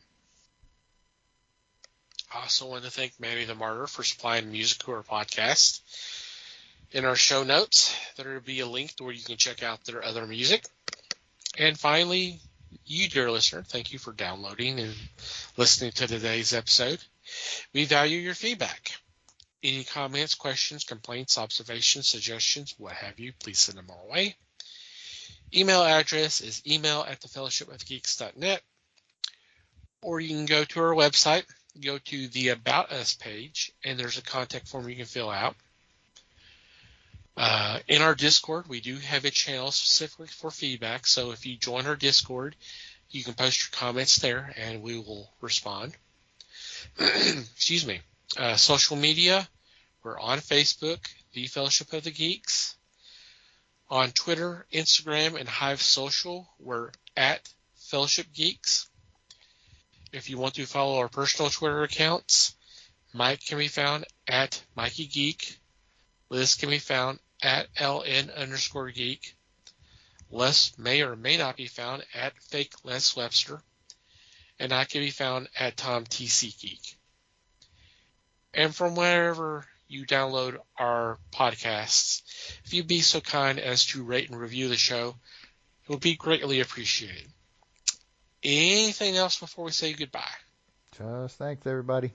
I also want to thank Manny the Martyr for supplying music to our podcast. In our show notes, there will be a link to where you can check out their other music. And finally, you, dear listener, thank you for downloading and listening to today's episode. We value your feedback. Any comments, questions, complaints, observations, suggestions, what have you, please send them our way. Email address is email@thefellowshipofgeeks.net. Or you can go to our website, go to the About Us page, and there's a contact form you can fill out. In our Discord, we do have a channel specifically for feedback, so if you join our Discord, you can post your comments there, and we will respond. Excuse me. Social media, we're on Facebook, The Fellowship of the Geeks. On Twitter, Instagram, and Hive Social, we're at Fellowship Geeks. If you want to follow our personal Twitter accounts, Mike can be found at Mikey Geek. Liz can be found at LN_Geek. Les may or may not be found at Fake Les Webster. And I can be found at Tom TC Geek. And from wherever you download our podcasts, if you'd be so kind as to rate and review the show, it would be greatly appreciated. Anything else before we say goodbye? Just thanks, everybody.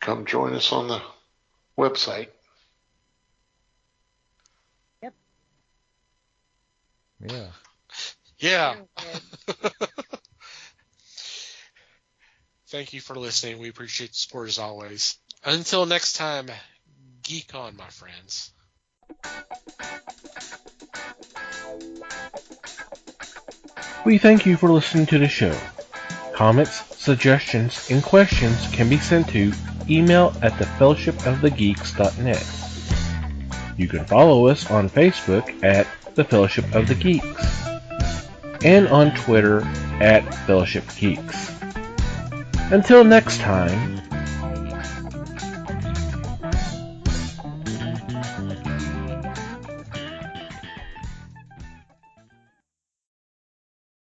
Come join us on the website. Yep. Yeah. Yeah. Thank you for listening. We appreciate the support as always. Until next time, geek on, my friends. We thank you for listening to the show. Comments, suggestions, and questions can be sent to email at thefellowshipofthegeeks.net. You can follow us on Facebook at The Fellowship of the Geeks and on Twitter at Fellowship Geeks. Until next time,